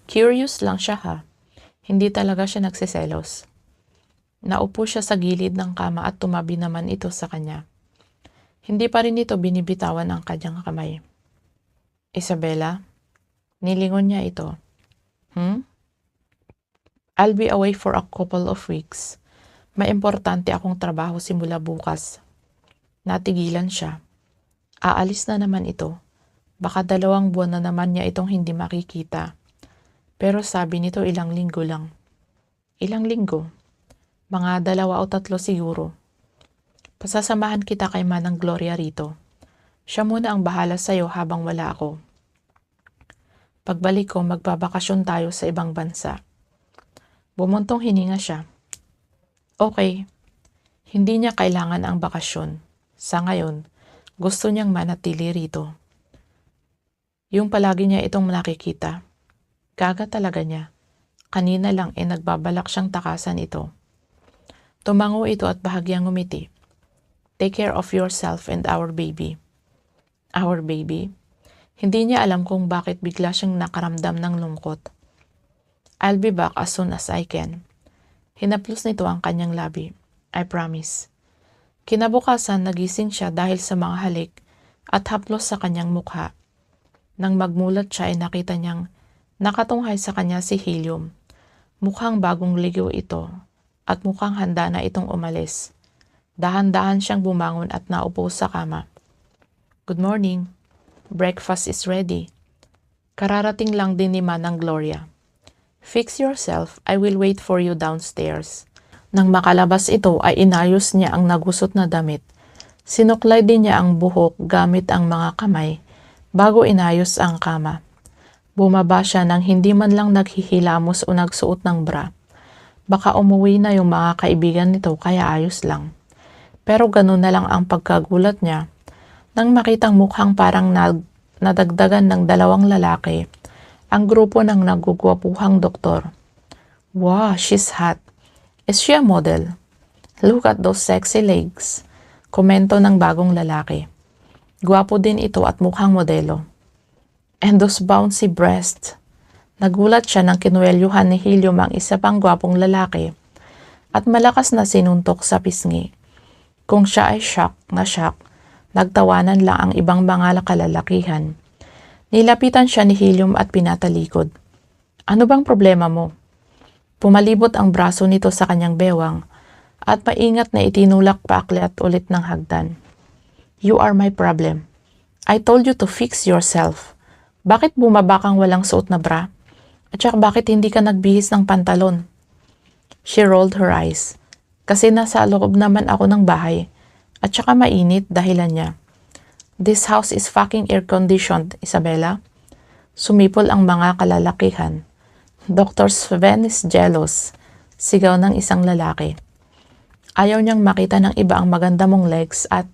Curious lang siya ha. Hindi talaga siya nagsiselos. Naupo siya sa gilid ng kama at tumabi naman ito sa kanya. Hindi pa rin ito binibitawan ang kanyang kamay. Isabella, nilingon niya ito. I'll be away for a couple of weeks. May importante akong trabaho simula bukas. Natigilan siya. Aalis na naman ito. Baka 2 buwan na naman niya itong hindi makikita. Pero sabi nito ilang linggo lang. Ilang linggo? Mga 2 o 3 siguro. Pasasamahan kita kay Manang Gloria rito. Siya muna ang bahala sa'yo habang wala ako. Pagbalik ko, magbabakasyon tayo sa ibang bansa. Bumuntong hininga siya. Okay, hindi niya kailangan ang bakasyon. Sa ngayon, gusto niyang manatili rito. Yung palagi niya itong nakikita. Gaga talaga niya. Kanina lang nagbabalak siyang takasan ito. Tumango ito at bahagyang ngumiti. Take care of yourself and our baby. Our baby? Hindi niya alam kung bakit bigla siyang nakaramdam ng lungkot. I'll be back as soon as I can. Hinaplos nito ang kanyang labi. I promise. Kinabukasan nagising siya dahil sa mga halik at haplos sa kanyang mukha. Nang magmulat siya ay nakita niyang nakatunghay sa kanya si Helium. Mukhang bagong ligaw ito at mukhang handa na itong umalis. Dahan-dahan siyang bumangon at naupo sa kama. Good morning. Breakfast is ready. Kararating lang din ni Manang Gloria. Fix yourself, I will wait for you downstairs. Nang makalabas ito ay inayos niya ang nagusot na damit. Sinuklay din niya ang buhok gamit ang mga kamay bago inayos ang kama. Bumaba siya nang hindi man lang naghihilamos o nagsuot ng bra. Baka umuwi na yung mga kaibigan nito kaya ayos lang. Pero ganun na lang ang pagkagulat niya nang makitang mukhang parang nadagdagan ng 2 lalaki ang grupo ng nagugwapuhang doktor. Wow, she's hot. Is she a model? Look at those sexy legs. Komento ng bagong lalaki. Gwapo din ito at mukhang modelo. And those bouncy breasts. Nagulat siya nang kinuwelyuhan ni Helium ang isa pang gwapong lalaki at malakas na sinuntok sa pisngi. Kung siya ay shock, nagtawanan lang ang ibang mga kalalakihan. Nilapitan siya ni Helium at pinatalikod. Ano bang problema mo? Pumalibot ang braso nito sa kanyang bewang at maingat na itinulak paakyat ulit ng hagdan. You are my problem. I told you to fix yourself. Bakit bumaba kang walang suot na bra? At saka bakit hindi ka nagbihis ng pantalon? She rolled her eyes. Kasi nasa loob naman ako ng bahay at saka mainit dahilan niya. This house is fucking air-conditioned, Isabella. Sumipol ang mga kalalakihan. Dr. Sven is jealous. Sigaw ng isang lalaki. Ayaw niyang makita ng iba ang maganda mong legs at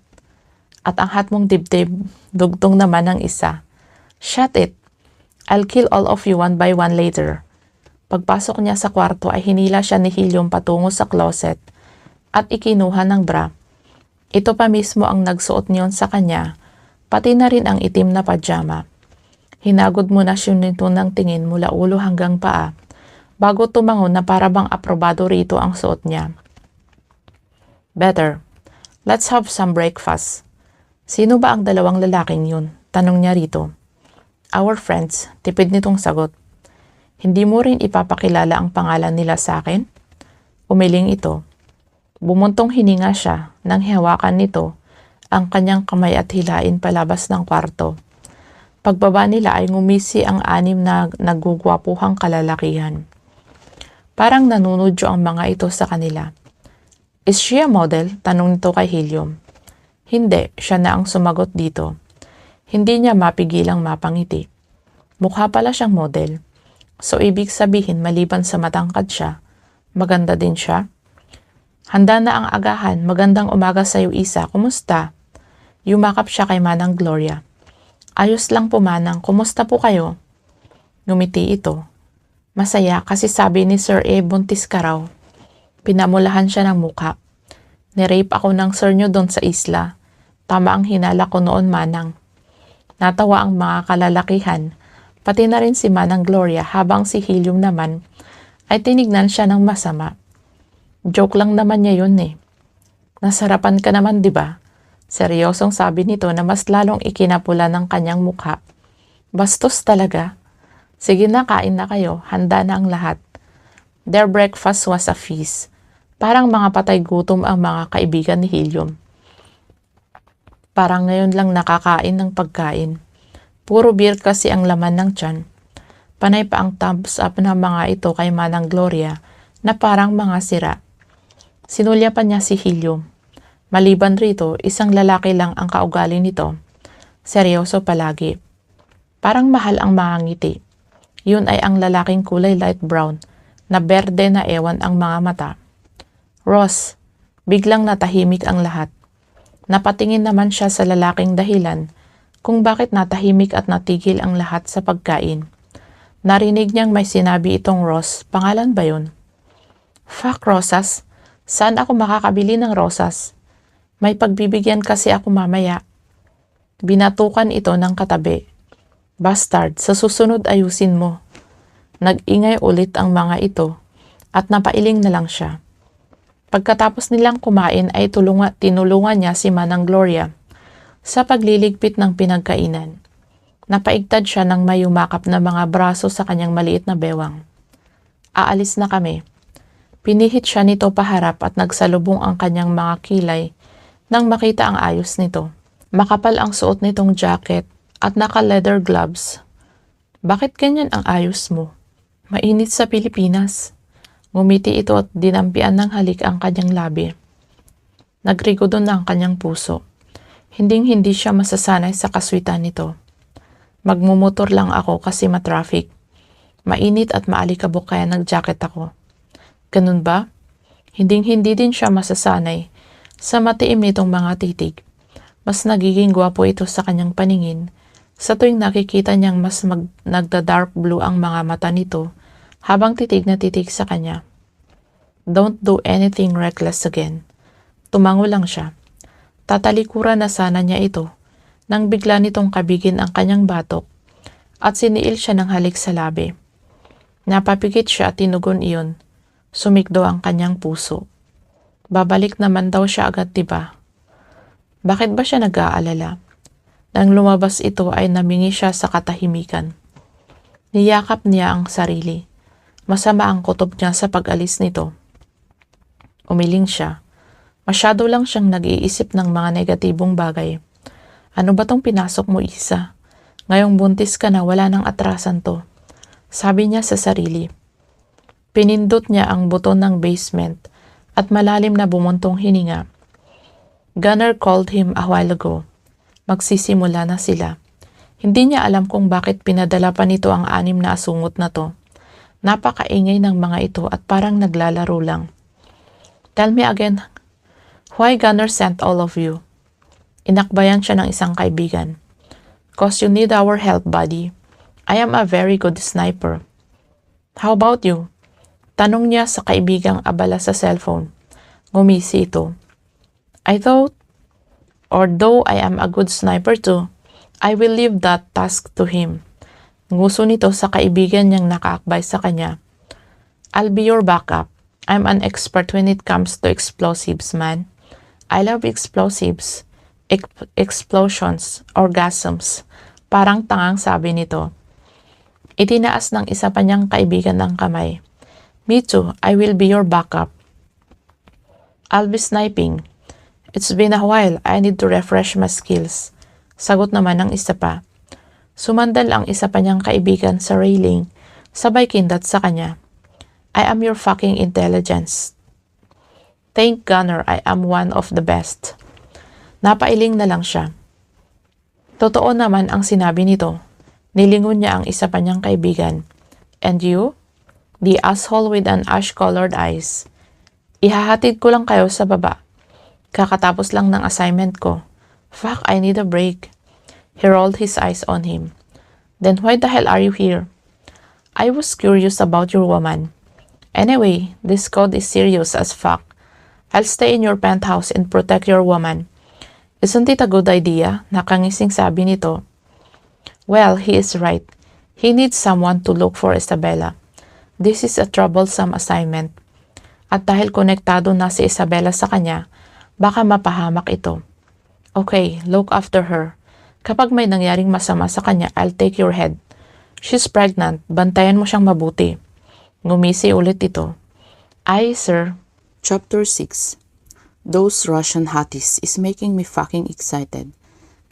ang hot mong dibdib. Dugtong naman ng isa. Shut it. I'll kill all of you one by one later. Pagpasok niya sa kwarto ay hinila siya ni Helium patungo sa closet at ikinuha ng bra. Ito pa mismo ang nagsuot niyon sa kanya, pati na rin ang itim na pajama. Hinagod mo na siya nito ng tingin mula ulo hanggang paa, bago tumangon na para bang aprobado rito ang suot niya. Better. Let's have some breakfast. Sino ba ang 2 lalaking yun? Tanong niya rito. Our friends, tipid nitong sagot. Hindi mo rin ipapakilala ang pangalan nila sa akin? Umiling ito. Bumuntong hininga siya nang hawakan nito ang kanyang kamay at hilain palabas ng kwarto. Pagbaba nila ay ngumisi ang 6 na nagugwapuhang kalalakihan. Parang nanunudyo ang mga ito sa kanila. Is she a model? Tanong nito kay Helium. Hindi, siya na ang sumagot dito. Hindi niya mapigilang mapangiti. Mukha pala siyang model. So ibig sabihin maliban sa matangkad siya, maganda din siya? Handa na ang agahan. Magandang umaga sa iyo, Isa. Kumusta? Yumakap siya kay Manang Gloria. Ayos lang po, Manang. Kumusta po kayo? Ngumiti ito. Masaya kasi sabi ni Sir buntis ka raw. Pinamulahan siya ng mukha. Nirape ako ng sir nyo doon sa isla. Tama ang hinala ko noon, Manang. Natawa ang mga kalalakihan. Pati na rin si Manang Gloria habang si Helium naman ay tinignan siya ng masama. Joke lang naman niya yun eh. Nasarapan ka naman, di ba? Seryosong sabi nito na mas lalong ikinapula ng kanyang mukha. Bastos talaga. Sige na, kain na kayo. Handa na ang lahat. Their breakfast was a feast. Parang mga patay gutom ang mga kaibigan ni Helium. Parang ngayon lang nakakain ng pagkain. Puro beer kasi ang laman ng tiyan. Panay pa ang thumbs up ng mga ito kay Manang Gloria na parang mga sira. Sinulyapan niya si Helium. Maliban rito, isang lalaki lang ang kaugali nito. Seryoso palagi. Parang mahal ang mga ngiti. Yun ay ang lalaking kulay light brown na berde na ewan ang mga mata. Ross, biglang natahimik ang lahat. Napatingin naman siya sa lalaking dahilan kung bakit natahimik at natigil ang lahat sa pagkain. Narinig niyang may sinabi itong Ross. Pangalan ba yun? Fuck rosas. Saan ako makakabili ng rosas? May pagbibigyan kasi ako mamaya. Binatukan ito ng katabi. Bastard, sa susunod ayusin mo. Nag-ingay ulit ang mga ito at napailing na lang siya. Pagkatapos nilang kumain ay tinulungan niya si Manang Gloria sa pagliligpit ng pinagkainan. Napaigtad siya ng may yumakap na mga braso sa kanyang maliit na bewang. Aalis na kami. Pinihit siya nito paharap at nagsalubong ang kanyang mga kilay nang makita ang ayos nito. Makapal ang suot nitong jacket at naka-leather gloves. Bakit ganyan ang ayos mo? Mainit sa Pilipinas. Ngumiti ito at dinampian ng halik ang kanyang labi. Nagrigo doon ang kanyang puso. Hinding-hindi siya masasanay sa kaswitan nito. Magmumotor lang ako kasi matraffic. Mainit at maalikabok kaya nag-jacket ako. Ganun ba? Hinding-hindi din siya masasanay sa matiim nitong mga titig. Mas nagiging gwapo ito sa kanyang paningin sa tuwing nakikita niyang mas nagda-dark blue ang mga mata nito habang titig na titig sa kanya. Don't do anything reckless again. Tumango lang siya. Tatalikuran na sana niya ito nang bigla nitong kabigin ang kanyang batok at siniil siya ng halik sa labi. Napapikit siya at tinugon iyon. Sumikdo ang kanyang puso. Babalik naman daw siya agad, diba? Bakit ba siya nag-aalala? Nang lumabas ito ay namingi siya sa katahimikan. Niyakap niya ang sarili. Masama ang kutob niya sa pag-alis nito. Umiling siya. Masyado lang siyang nag-iisip ng mga negatibong bagay. Ano ba tong pinasok mo, Isa? Ngayong buntis ka na, wala nang atrasan to. Sabi niya sa sarili. Pinindot niya ang buton ng basement at malalim na bumuntong hininga. Gunner called him a while ago. Magsisimula na sila. Hindi niya alam kung bakit pinadala pa nito ang 6 na asungot na to. Napakaingay ng mga ito at parang naglalaro lang. Tell me again, why Gunner sent all of you? Inakbayan siya ng isang kaibigan. Cause you need our help, buddy. I am a very good sniper. How about you? Tanong niya sa kaibigang abala sa cellphone. Ngumisi ito. I thought, or though I am a good sniper too, I will leave that task to him. Nguso nito sa kaibigan niyang nakaakbay sa kanya. I'll be your backup. I'm an expert when it comes to explosives, man. I love explosives. Explosions, orgasms. Parang tangang sabi nito. Itinaas ng isa pa niyang kaibigan ng kamay. Me too, I will be your backup. I'll be sniping. It's been a while, I need to refresh my skills. Sagot naman ng isa pa. Sumandal ang isa pa niyang kaibigan sa railing, sabay kindat sa kanya. I am your fucking intelligence. Thank Gunner, I am one of the best. Napailing na lang siya. Totoo naman ang sinabi nito. Nilingon niya ang isa pa niyang kaibigan. And you? The asshole with an ash-colored eyes. Ihahatid ko lang kayo sa baba. Kakatapos lang ng assignment ko. Fuck, I need a break. He rolled his eyes on him. Then why the hell are you here? I was curious about your woman. Anyway, this code is serious as fuck. I'll stay in your penthouse and protect your woman. Isn't it a good idea? Nakangising sabi nito. Well, he is right. He needs someone to look for Isabella. This is a troublesome assignment. At dahil konektado na si Isabella sa kanya, baka mapahamak ito. Okay, look after her. Kapag may nangyaring masama sa kanya, I'll take your head. She's pregnant. Bantayan mo siyang mabuti. Ngumisi ulit ito. Aye, sir. Chapter 6. Those Russian hotties is making me fucking excited.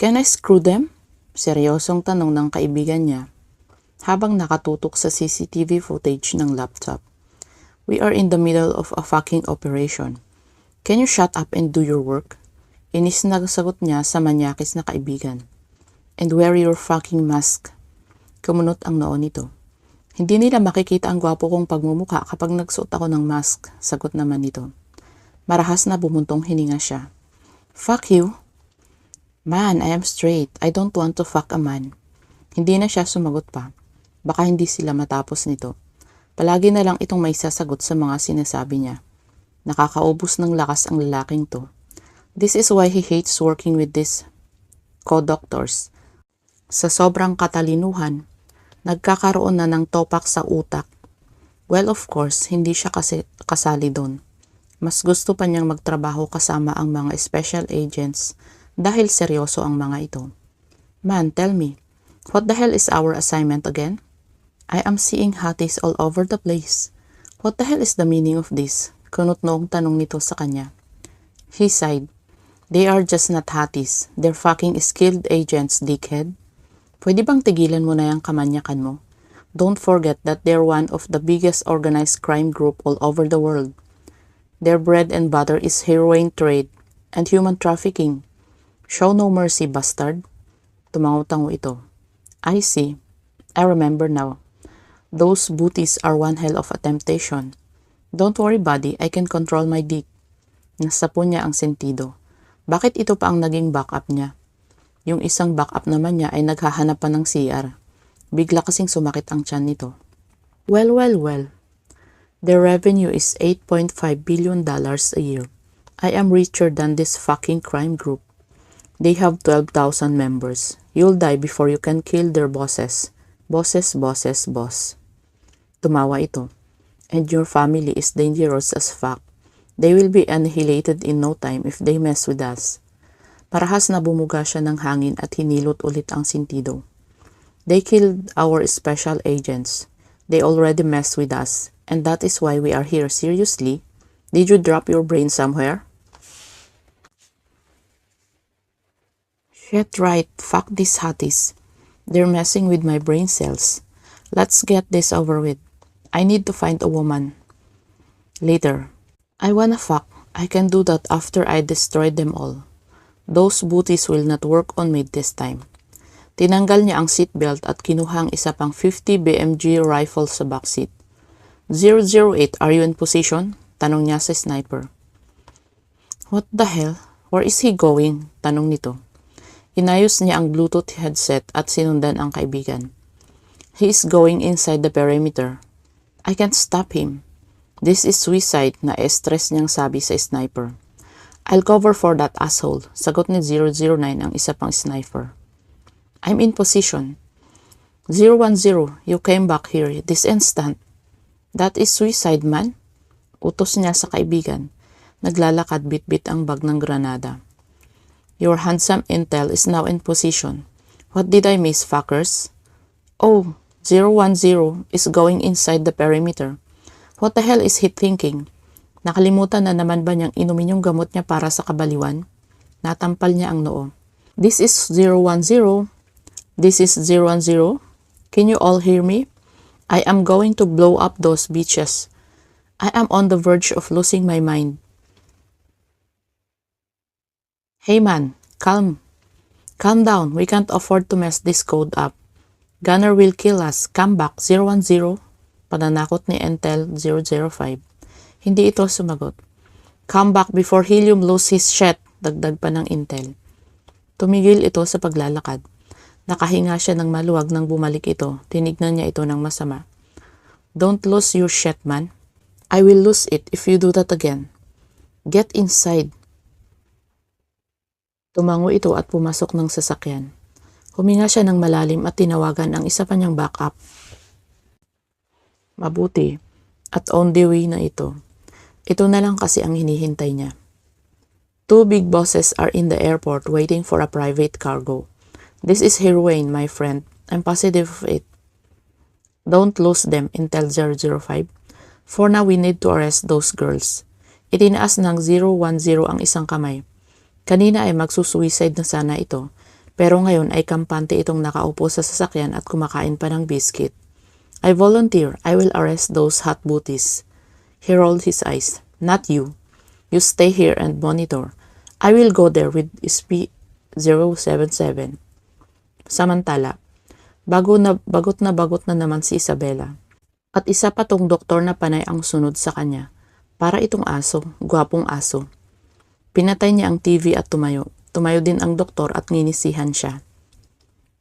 Can I screw them? Seryosong tanong ng kaibigan niya habang nakatutok sa CCTV footage ng laptop. We are in the middle of a fucking operation. Can you shut up and do your work? Inis na sagot niya sa manyakis na kaibigan. And wear your fucking mask. Kumunot ang noo nito. Hindi nila makikita ang gwapo kong pagmumuka kapag nagsuot ako ng mask, sagot naman nito. Marahas na bumuntong hininga siya. Fuck you. Man, I am straight. I don't want to fuck a man. Hindi na siya sumagot pa. Baka hindi sila matapos nito. Palagi na lang itong may sasagot sa mga sinasabi niya. Nakakaubos ng lakas ang lalaking to. This is why he hates working with these co-doctors. Sa sobrang katalinuhan, nagkakaroon na ng topak sa utak. Well, of course, hindi siya kasi kasali doon. Mas gusto pa niyang magtrabaho kasama ang mga special agents dahil seryoso ang mga ito. Man, tell me, what the hell is our assignment again? I am seeing hotties all over the place. What the hell is the meaning of this? Kunot noong tanong nito sa kanya. He sighed. They are just not hotties. They're fucking skilled agents, dickhead. Pwede bang tigilan mo na yung kamanyakan mo? Don't forget that they're one of the biggest organized crime group all over the world. Their bread and butter is heroin trade and human trafficking. Show no mercy, bastard. Tumango-tango ito. I see. I remember now. Those booties are one hell of a temptation. Don't worry, buddy. I can control my dick. Nasapo niya ang sentido. Bakit ito pa ang naging backup niya? Yung isang backup naman niya ay naghahanap pa ng CR. Bigla kasing sumakit ang tiyan nito. Well. Their revenue is $8.5 billion a year. I am richer than this fucking crime group. They have 12,000 members. You'll die before you can kill their bosses. Boss. Tumawa ito. And your family is dangerous as fuck. They will be annihilated in no time if they mess with us. Parahas na bumuga siya ng hangin at hinilot ulit ang sentido. They killed our special agents. They already messed with us. And that is why we are here. Seriously? Did you drop your brain somewhere? Shit, right. Fuck these hotties. They're messing with my brain cells. Let's get this over with. I need to find a woman. Later. I wanna fuck. I can do that after I destroy them all. Those booties will not work on me this time. Tinanggal niya ang seatbelt at kinuha ang isa pang 50 BMG rifle sa backseat. 008, are you in position? Tanong niya sa sniper. What the hell? Where is he going? Tanong nito. Inayos niya ang Bluetooth headset at sinundan ang kaibigan. He is going inside the perimeter. I can't stop him. This is suicide, na stress niyang sabi sa sniper. I'll cover for that asshole, sagot ni 009 ang isa pang sniper. I'm in position. 010, you came back here this instant. That is suicide, man. Utos niya sa kaibigan. Naglalakad bitbit ang bag ng granada. Your handsome intel is now in position. What did I miss, fuckers? Oh, 010 is going inside the perimeter. What the hell is he thinking? Nakalimutan na naman ba niyang inumin yung gamot niya para sa kabaliwan? Natampal niya ang noo. This is 010. This is 010. Can you all hear me? I am going to blow up those bitches. I am on the verge of losing my mind. Hey man, calm. Calm down. We can't afford to mess this code up. Gunner will kill us. Come back. 010. Pananakot ni Intel 005. Hindi ito sumagot. Come back before Helium lose his shit. Dagdag pa ng Intel. Tumigil ito sa paglalakad. Nakahinga siya ng maluwag nang bumalik ito. Tinignan niya ito ng masama. Don't lose your shit, man. I will lose it if you do that again. Get inside. Tumango ito at pumasok ng sasakyan. Huminga siya ng malalim at tinawagan ang isa pa niyang backup. Mabuti. At on the way na ito. Ito na lang kasi ang hinihintay niya. 2 big bosses are in the airport waiting for a private cargo. This is heroin, my friend. I'm positive of it. Don't lose them, Intel 005. For now, we need to arrest those girls. Itinaas ng 010 ang isang kamay. Kanina ay magsusuicide na sana ito, pero ngayon ay kampante itong nakaupo sa sasakyan at kumakain pa ng biscuit. I volunteer. I will arrest those hot booties. He rolled his eyes. Not you. You stay here and monitor. I will go there with SP077. Samantala, bagot na naman si Isabela. At isa pa tong doktor na panay ang sunod sa kanya. Para itong aso, gwapong aso. Pinatay niya ang TV at tumayo. Tumayo din ang doktor at nginisihan siya.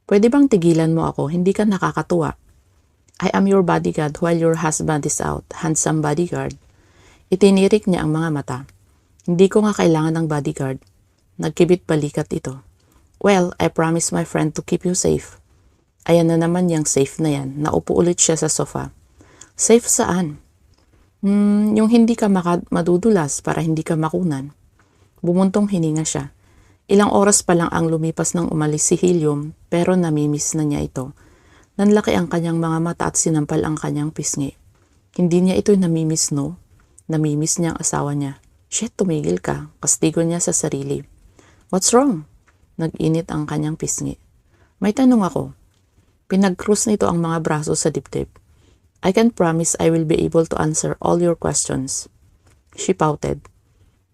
Pwede bang tigilan mo ako? Hindi ka nakakatuwa. I am your bodyguard while your husband is out. Handsome bodyguard. Itinirik niya ang mga mata. Hindi ko nga kailangan ng bodyguard. Nagkibit balikat ito. Well, I promise my friend to keep you safe. Ayan na naman yung safe na yan. Naupo ulit siya sa sofa. Safe saan? Yung hindi ka madudulas para hindi ka makunan. Bumuntong hininga siya. Ilang oras pa lang ang lumipas nang umalis si Helium, pero namimiss na niya ito. Nanlaki ang kanyang mga mata at sinampal ang kanyang pisngi. Hindi niya ito namimiss, no? Namimiss niya ang asawa niya. Shit, tumigil ka. Kastigo niya sa sarili. What's wrong? Nag-init ang kanyang pisngi. May tanong ako. Pinag-cruise nito ang mga braso sa dibdib. I can promise I will be able to answer all your questions. She pouted.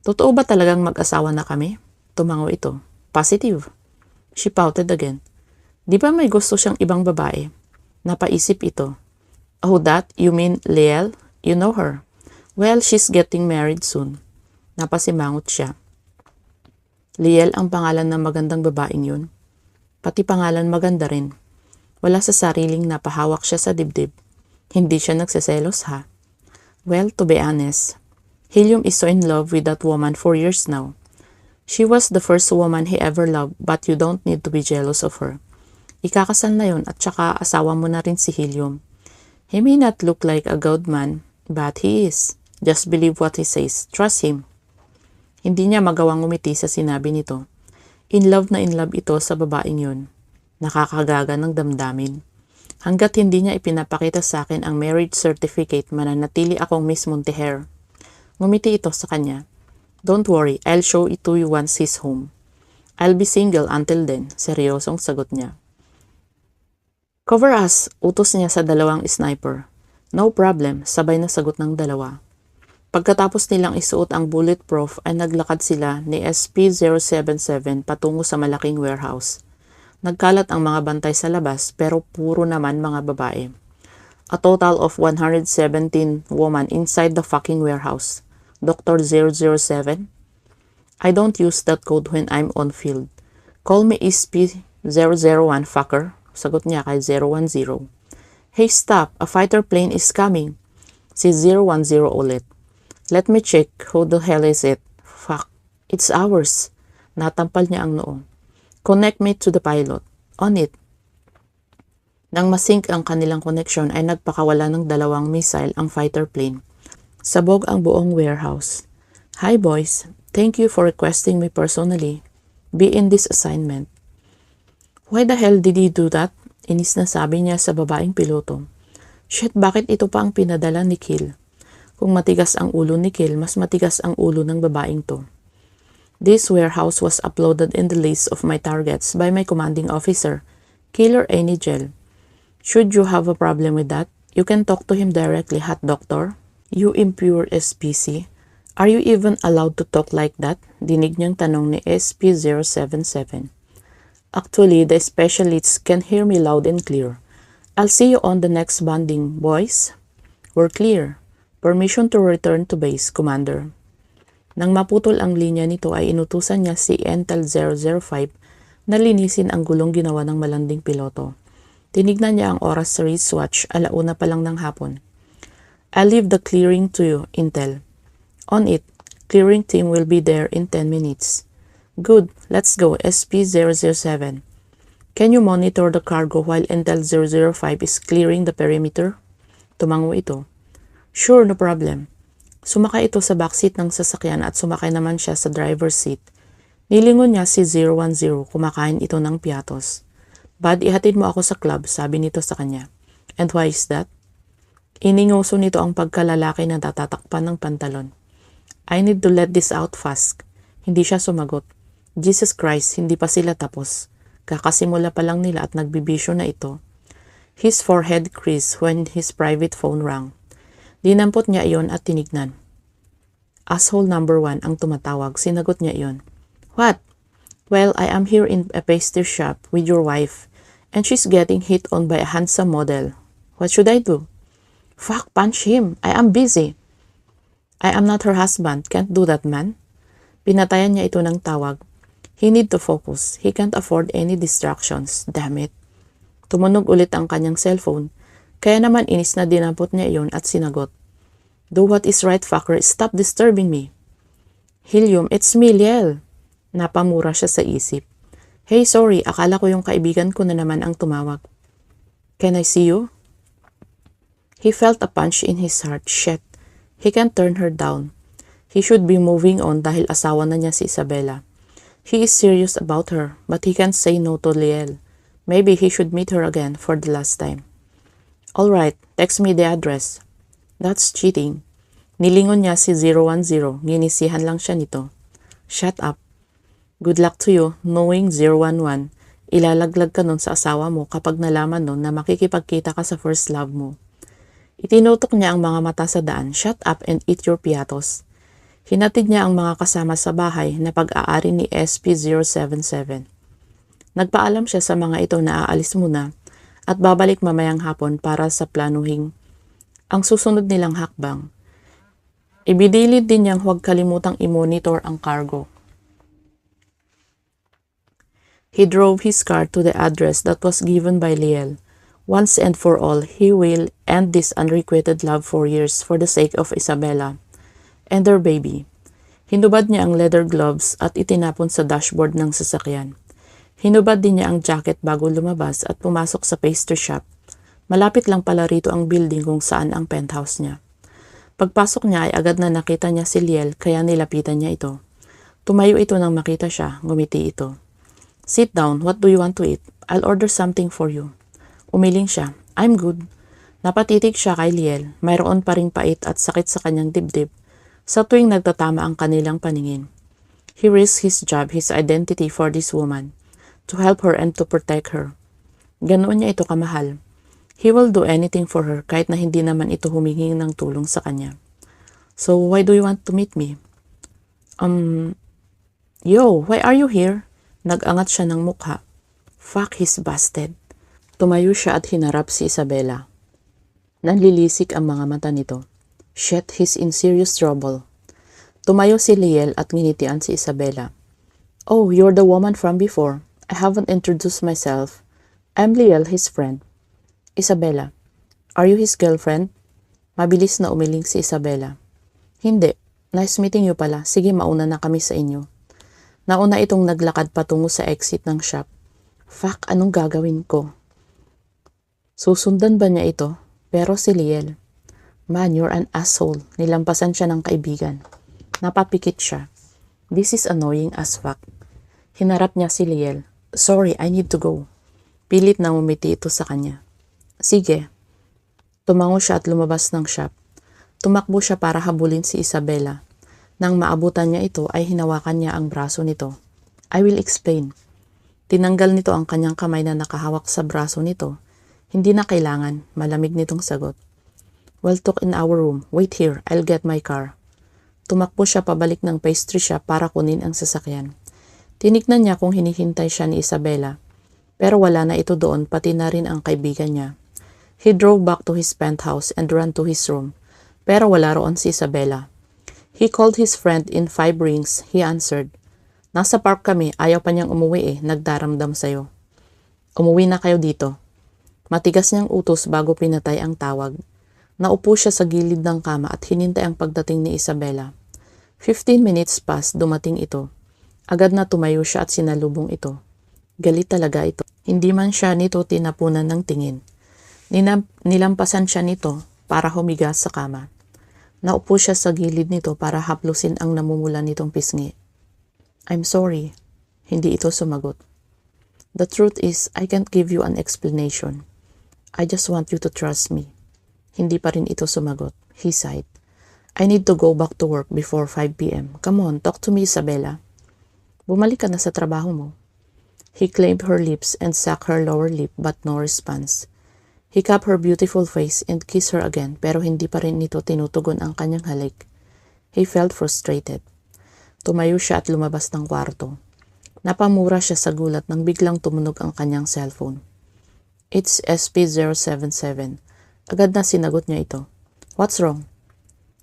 Totoo ba talagang mag-asawa na kami? Tumango ito. Positive. She pouted again. Di ba may gusto siyang ibang babae? Napaisip ito. Oh, that? You mean Liel? You know her. Well, she's getting married soon. Napasimangot siya. Liel ang pangalan ng magandang babaeng yun. Pati pangalan maganda rin. Wala sa sariling napahawak siya sa dibdib. Hindi siya nagseselos ha. Well, to be honest, Helium is so in love with that woman for years now. She was the first woman he ever loved, but you don't need to be jealous of her. Ikakasal na yun at saka asawa mo na rin si Helium. He may not look like a god man, but he is. Just believe what he says. Trust him. Hindi niya magawang umiti sa sinabi nito. In love na in love ito sa babaeng yun. Nakakagaga ng damdamin. Hanggat hindi niya ipinapakita sa akin ang marriage certificate, mananatili akong Miss Monteher. Ngumiti ito sa kanya. Don't worry, I'll show it to you once he's home. I'll be single until then, seryosong sagot niya. Cover us, utos niya sa dalawang sniper. No problem, sabay na sagot ng dalawa. Pagkatapos nilang isuot ang bulletproof ay naglakad sila ni SP077 patungo sa malaking warehouse. Nagkalat ang mga bantay sa labas pero puro naman mga babae. A total of 117 women inside the fucking warehouse. Dr. 007? I don't use that code when I'm on field. Call me SP001 fucker. Sagot niya kay 010. Hey stop, a fighter plane is coming. Si 010 ulit. Let me check, who the hell is it? Fuck, it's ours. Natampal niya ang noo. Connect me to the pilot. On it. Nang masync ang kanilang connection ay nagpakawala ng dalawang missile ang fighter plane. Sabog ang buong warehouse. Hi boys, thank you for requesting me personally. Be in this assignment. Why the hell did you do that? Inis na sabi niya sa babaeng piloto. Shit, bakit ito pa ang pinadala ni Kill? Kung matigas ang ulo ni Kill, mas matigas ang ulo ng babaeng to. This warehouse was uploaded in the list of my targets by my commanding officer, Killer Angel. Should you have a problem with that, you can talk to him directly, hot doctor. You impure SPC. Are you even allowed to talk like that? Dinig niyang tanong ni SP077. Actually, the specialists can hear me loud and clear. I'll see you on the next bonding, boys. We're clear. Permission to return to base, Commander. Nang maputol ang linya nito ay inutusan niya si Intel 005 na linisin ang gulong ginawa ng malanding piloto. Tinignan niya ang oras sa wristwatch, 1:00 pa lang ng hapon. I'll leave the clearing to you, Intel. On it, clearing team will be there in 10 minutes. Good, let's go, SP007. Can you monitor the cargo while Intel 005 is clearing the perimeter? Tumango ito. Sure, no problem. Sumakay ito sa backseat ng sasakyan at sumakay naman siya sa driver's seat. Nilingon niya si 010, kumakain ito ng piatos. Bud, ihatid mo ako sa club, sabi nito sa kanya. And why is that? Ininguso nito ang pagkalalaki na tatatakpan ng pantalon. I need to let this out fast. Hindi siya sumagot. Jesus Christ, hindi pa sila tapos. Kakasimula pa lang nila at nagbibisyo na ito. His forehead creased when his private phone rang. Dinampot niya iyon at tinignan. Asshole number 1 ang tumatawag. Sinagot niya iyon. What? Well, I am here in a pastry shop with your wife and she's getting hit on by a handsome model. What should I do? Fuck, punch him. I am busy. I am not her husband. Can't do that, man. Pinatayan niya ito ng tawag. He need to focus. He can't afford any distractions. Damn it. Tumunog ulit ang kanyang cellphone. Kaya naman inis na dinampot niya iyon at sinagot. Do what is right, fucker. Stop disturbing me. Helium, it's me, Liel. Napamura siya sa isip. Hey, sorry. Akala ko yung kaibigan ko na naman ang tumawag. Can I see you? He felt a punch in his heart. Shit. He can't turn her down. He should be moving on dahil asawa na niya si Isabela. He is serious about her, but he can't say no to Liel. Maybe he should meet her again for the last time. Alright, text me the address. That's cheating. Nilingon niya si 010, nginisihan lang siya nito. Shut up. Good luck to you, knowing 011. Ilalaglag ka nun sa asawa mo kapag nalaman nun na makikipagkita ka sa first love mo. Itinutok niya ang mga mata sa daan. Shut up and eat your piatos. Hinatid niya ang mga kasama sa bahay na pag-aari ni SP077. Nagpaalam siya sa mga ito na aalis muna at babalik mamayang hapon para sa planuhing ang susunod nilang hakbang. Ibinilid din niyang huwag kalimutang i-monitor ang cargo. He drove his car to the address that was given by Liel. Once and for all, he will end this unrequited love for years for the sake of Isabela and their baby. Hinubad niya ang leather gloves at itinapon sa dashboard ng sasakyan. Hinubad din niya ang jacket bago lumabas at pumasok sa pastry shop. Malapit lang pala rito ang building kung saan ang penthouse niya. Pagpasok niya ay agad na nakita niya si Liel kaya nilapitan niya ito. Tumayo ito nang makita siya, ngumiti ito. Sit down, what do you want to eat? I'll order something for you. Umiling siya, I'm good. Napatitig siya kay Liel, mayroon pa ring pait at sakit sa kanyang dibdib sa tuwing nagtatama ang kanilang paningin. He risked his job, his identity for this woman, to help her and to protect her. Ganoon niya ito kamahal. He will do anything for her kahit na hindi naman ito humingi ng tulong sa kanya. So, why do you want to meet me? Yo, why are you here? Nag-angat siya ng mukha. Fuck, he's busted. Tumayo siya at hinarap si Isabela. Nanlilisik ang mga mata nito. Shit, he's in serious trouble. Tumayo si Liel at nginitian si Isabela. Oh, you're the woman from before. I haven't introduced myself. I'm Liel, his friend. Isabela, are you his girlfriend? Mabilis na umiling si Isabela. Hindi. Nice meeting you pala. Sige, mauna na kami sa inyo. Nauna itong naglakad patungo sa exit ng shop. Fuck, anong gagawin ko? Susundan ba niya ito? Pero si Liel. Man, you're an asshole. Nilampasan siya ng kaibigan. Napapikit siya. This is annoying as fuck. Hinarap niya si Liel. Sorry, I need to go. Pilit na umiti ito sa kanya. Sige. Tumango siya at lumabas ng shop. Tumakbo siya para habulin si Isabela. Nang maabutan niya ito ay hinawakan niya ang braso nito. I will explain. Tinanggal nito ang kanyang kamay na nakahawak sa braso nito. Hindi na kailangan. Malamig nitong sagot. We'll talk in our room. Wait here. I'll get my car. Tumakbo siya pabalik ng pastry shop para kunin ang sasakyan. Tinignan niya kung hinihintay siya ni Isabela. Pero wala na ito doon pati na rin ang kaibigan niya. He drove back to his penthouse and ran to his room. Pero wala roon si Isabela. He called his friend in 5 rings. He answered. Nasa park kami. Ayaw pa niyang umuwi eh. Nagdaramdam sa'yo. Umuwi na kayo dito. Matigas niyang utos bago pinatay ang tawag. Naupo siya sa gilid ng kama at hinintay ang pagdating ni Isabela. 15 minutes dumating ito. Agad na tumayo siya at sinalubong ito. Galit talaga ito. Hindi man siya nito tinapunan ng tingin. Nilampasan siya nito para humiga sa kama. Naupo siya sa gilid nito para haplusin ang namumula nitong pisngi. I'm sorry. Hindi ito sumagot. The truth is, I can't give you an explanation. I just want you to trust me. Hindi pa rin ito sumagot. He sighed. I need to go back to work before 5 p.m. Come on, talk to me, Isabella. Bumalik ka na sa trabaho mo. He claimed her lips and sucked her lower lip but no response. He cupped her beautiful face and kissed her again pero hindi pa rin nito tinutugon ang kanyang halik. He felt frustrated. Tumayo siya at lumabas ng kwarto. Napamura siya sa gulat nang biglang tumunog ang kanyang cellphone. It's SP077. Agad na sinagot niya ito. What's wrong?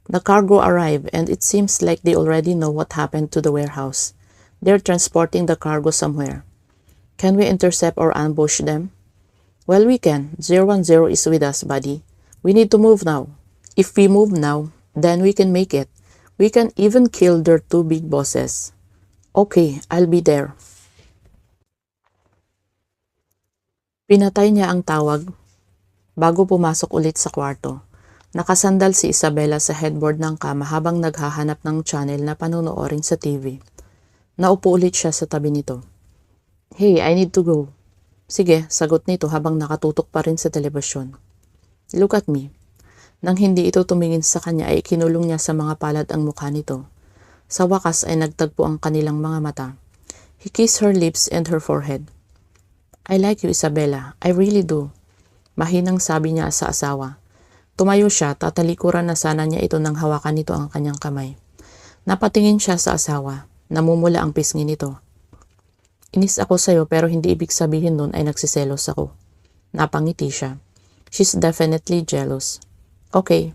The cargo arrived and it seems like they already know what happened to the warehouse. They're transporting the cargo somewhere. Can we intercept or ambush them? Well, we can. 010 is with us, buddy. We need to move now. If we move now, then we can make it. We can even kill their two big bosses. Okay, I'll be there. Pinatay niya ang tawag bago pumasok ulit sa kwarto. Nakasandal si Isabella sa headboard ng kama habang naghahanap ng channel na panonoorin sa TV. Naupo ulit siya sa tabi nito. Hey, I need to go. Sige, sagot nito habang nakatutok pa rin sa telebisyon. Look at me. Nang hindi ito tumingin sa kanya ay kinulong niya sa mga palad ang mukha nito. Sa wakas ay nagtagpo ang kanilang mga mata. He kissed her lips and her forehead. I like you, Isabella. I really do. Mahinang sabi niya sa asawa. Tumayo siya, tatalikuran na sana niya ito nang hawakan nito ang kanyang kamay. Napatingin siya sa asawa. Namumula ang pisngi nito. Inis ako sa'yo pero hindi ibig sabihin nun ay nagsiselos ako. Napangiti siya. She's definitely jealous. Okay,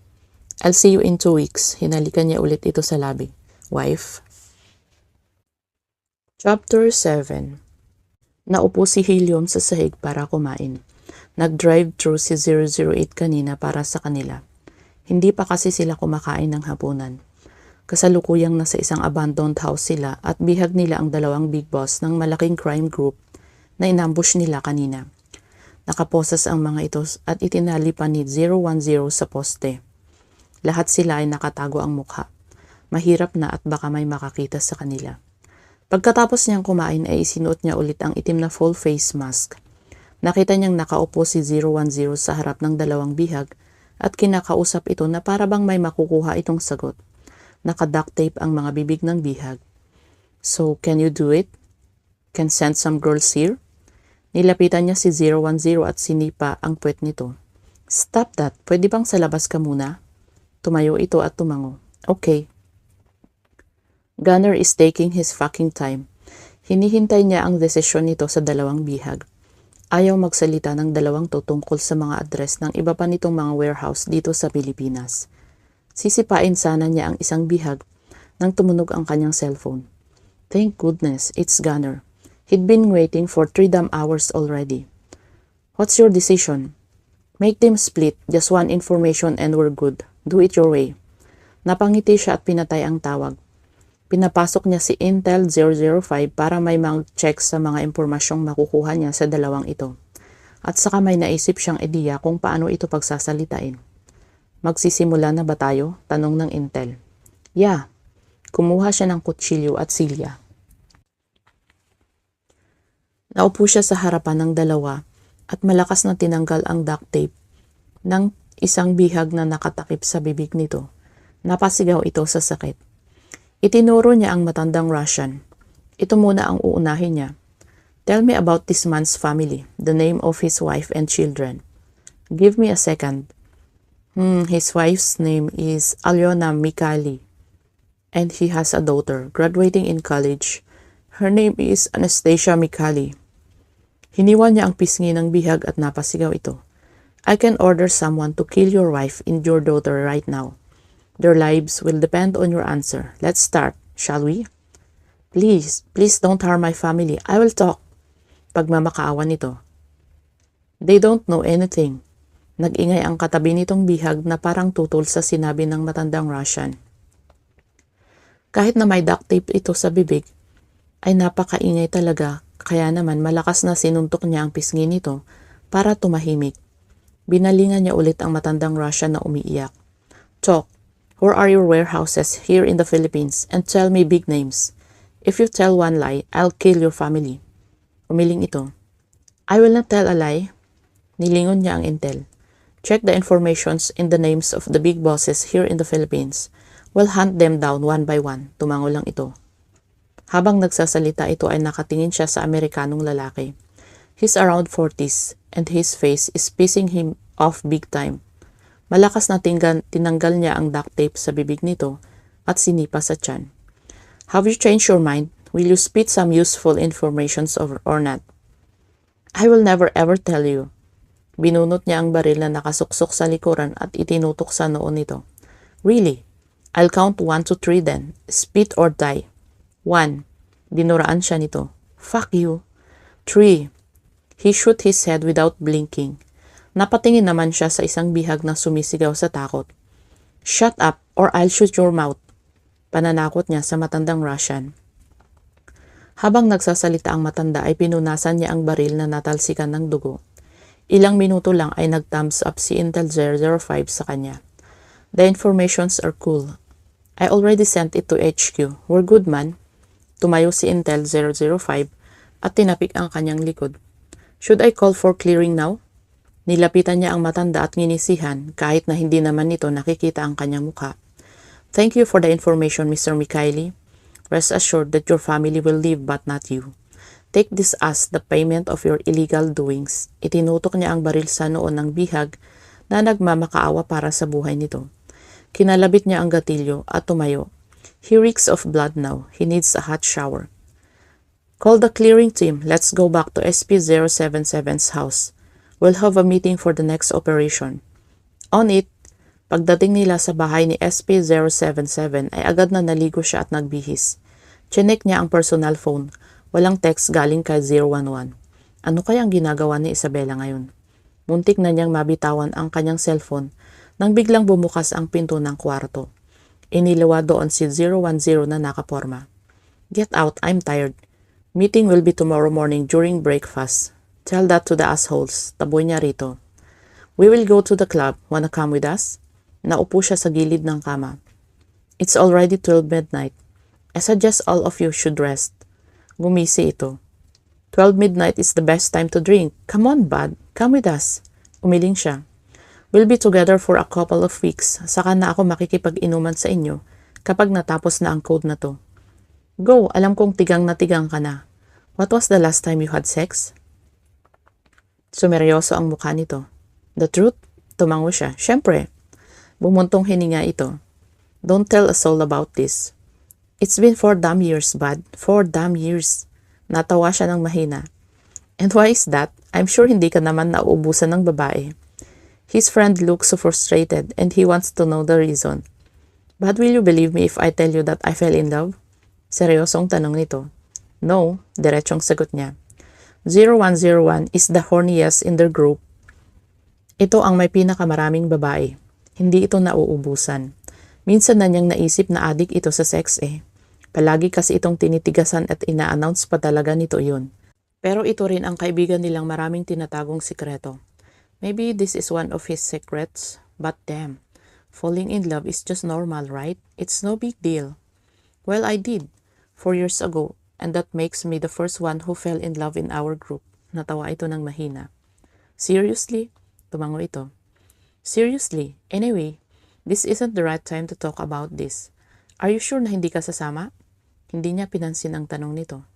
I'll see you in 2 weeks. Hinalikan niya ulit ito sa labi. Wife. Chapter 7. Naupo si Helium sa sahig para kumain. Nag-drive through si 008 kanina para sa kanila. Hindi pa kasi sila kumakain ng hapunan. Kasalukuyang nasa isang abandoned house sila at bihag nila ang dalawang big boss ng malaking crime group na inambush nila kanina. Nakaposas ang mga ito at itinali pa ni 010 sa poste. Lahat sila ay nakatago ang mukha. Mahirap na at baka may makakita sa kanila. Pagkatapos niyang kumain ay isinuot niya ulit ang itim na full face mask. Nakita niyang nakaupo si 010 sa harap ng dalawang bihag at kinakausap ito na para bang may makukuha itong sagot. Naka-duct tape ang mga bibig ng bihag. So, can you do it? Can send some girls here? Nilapitan niya si 010 at sinipa ang puwet nito. Stop that. Pwede bang sa labas ka muna? Tumayo ito at tumango. Okay. Gunner is taking his fucking time. Hinihintay niya ang desisyon nito sa dalawang bihag. Ayaw magsalita ng dalawang to tungkol sa mga address ng iba pa nitong mga warehouse dito sa Pilipinas. Sisipain sana niya ang isang bihag nang tumunog ang kanyang cellphone. Thank goodness, it's Gunner. He'd been waiting for 3 damn hours already. What's your decision? Make them split, just one information and we're good. Do it your way. Napangiti siya at pinatay ang tawag. Pinapasok niya si Intel 005 para may mag-check sa mga impormasyong makukuha niya sa dalawang ito. At saka may naisip siyang ideya kung paano ito pagsasalitain. Magsisimula na ba tayo? Tanong ng Intel. Yeah. Kumuha siya ng kutsilyo at silya. Naupo siya sa harapan ng dalawa at malakas na tinanggal ang duct tape ng isang bihag na nakatakip sa bibig nito. Napasigaw ito sa sakit. Itinuro niya ang matandang Russian. Ito muna ang uunahin niya. Tell me about this man's family, the name of his wife and children. Give me a second. His wife's name is Alyona Mikhaili, and he has a daughter graduating in college. Her name is Anastasia Mikhaili. Hiniwan niya ang pisngi ng bihag at napasigaw ito. I can order someone to kill your wife and your daughter right now. Their lives will depend on your answer. Let's start, shall we? Please don't harm my family. I will talk. Pagmamakaawan nito. They don't know anything. Nag-ingay ang katabi nitong bihag na parang tutol sa sinabi ng matandang Russian. Kahit na may duct tape ito sa bibig, ay napakaingay talaga Kaya naman malakas na sinuntok niya ang pisngi nito para tumahimik. Binalingan niya ulit ang matandang Russian na umiiyak. Talk. Where are your warehouses here in the Philippines? And tell me big names. If you tell one lie, I'll kill your family. Umiling ito. I will not tell a lie. Nilingon niya ang intel. Check the informations in the names of the big bosses here in the Philippines. We'll hunt them down one by one. Tumango lang ito. Habang nagsasalita ito ay nakatingin siya sa Amerikanong lalaki. He's around 40s and his face is pissing him off big time. Malakas na tinanggal niya ang duct tape sa bibig nito at sinipa sa tiyan. Have you changed your mind? Will you spit some useful informations or not? I will never ever tell you. Binunot niya ang baril na nakasuksok sa likuran at itinutok sa noon nito. Really? I'll count 1 to 3 then. Spit or die. 1. Dinuraan siya nito. Fuck you. 3. He shoot his head without blinking. Napatingin naman siya sa isang bihag na sumisigaw sa takot. Shut up or I'll shoot your mouth. Pananakot niya sa matandang Russian. Habang nagsasalita ang matanda ay pinunasan niya ang baril na natalsikan ng dugo. Ilang minuto lang ay nag-thumbs up si Intel 005 sa kanya. The informations are cool. I already sent it to HQ. We're good man. Tumayo si Intel 005 at tinapik ang kanyang likod. Should I call for clearing now? Nilapitan niya ang matanda at nginisihan kahit na hindi naman nito nakikita ang kanyang mukha. Thank you for the information, Mr. Mikhaili. Rest assured that your family will live but not you. Take this as the payment of your illegal doings. Itinutok niya ang baril sa noon ng bihag na nagmamakaawa para sa buhay nito. Kinalabit niya ang gatilyo at tumayo. He reeks of blood now. He needs a hot shower. Call the clearing team. Let's go back to SP-077's house. We'll have a meeting for the next operation. On it, pagdating nila sa bahay ni SP-077 ay agad na naligo siya at nagbihis. Chinek niya ang personal phone. Walang text galing kay 011. Ano kaya ang ginagawa ni Isabela ngayon? Muntik na niyang mabitawan ang kanyang cellphone nang biglang bumukas ang pinto ng kwarto. Inilawa doon si 010 na nakaporma. Get out, I'm tired. Meeting will be tomorrow morning during breakfast. Tell that to the assholes. Taboy niya rito. We will go to the club. Wanna come with us? Naupo siya sa gilid ng kama. It's already 12 midnight. I suggest all of you should rest. Gumisi ito. 12 midnight is the best time to drink. Come on, bud. Come with us. Umiling siya. We'll be together for a couple of weeks. Saka na ako makikipag-inuman sa inyo kapag natapos na ang code na to. Go, alam kong tigang na tigang ka na. What was the last time you had sex? Sumeryoso ang mukha nito. The truth? Tumango siya. Siyempre. Bumuntong hininga ito. Don't tell a soul about this. It's been 4 damn years, bud. 4 damn years. Natawa siya ng mahina. And why is that? I'm sure hindi ka naman nauubusan ng babae. His friend looks so frustrated and he wants to know the reason. But will you believe me if I tell you that I fell in love? Seryosong tanong nito. No, diretsong sagot niya. 0101 is the horniest in their group. Ito ang may pinakamaraming babae. Hindi ito nauubusan. Minsan na niyang naisip na adik ito sa sex eh. Palagi kasi itong tinitigasan at ina-announce pa talaga nito yun. Pero ito rin ang kaibigan nilang maraming tinatagong sikreto. Maybe this is one of his secrets, but damn. Falling in love is just normal, right? It's no big deal. Well, I did. 4 years ago. And that makes me the first one who fell in love in our group. Natawa ito ng mahina. Seriously? Tumango ito. Seriously? Anyway, this isn't the right time to talk about this. Are you sure na hindi ka sasama? Hindi niya pinansin ang tanong nito.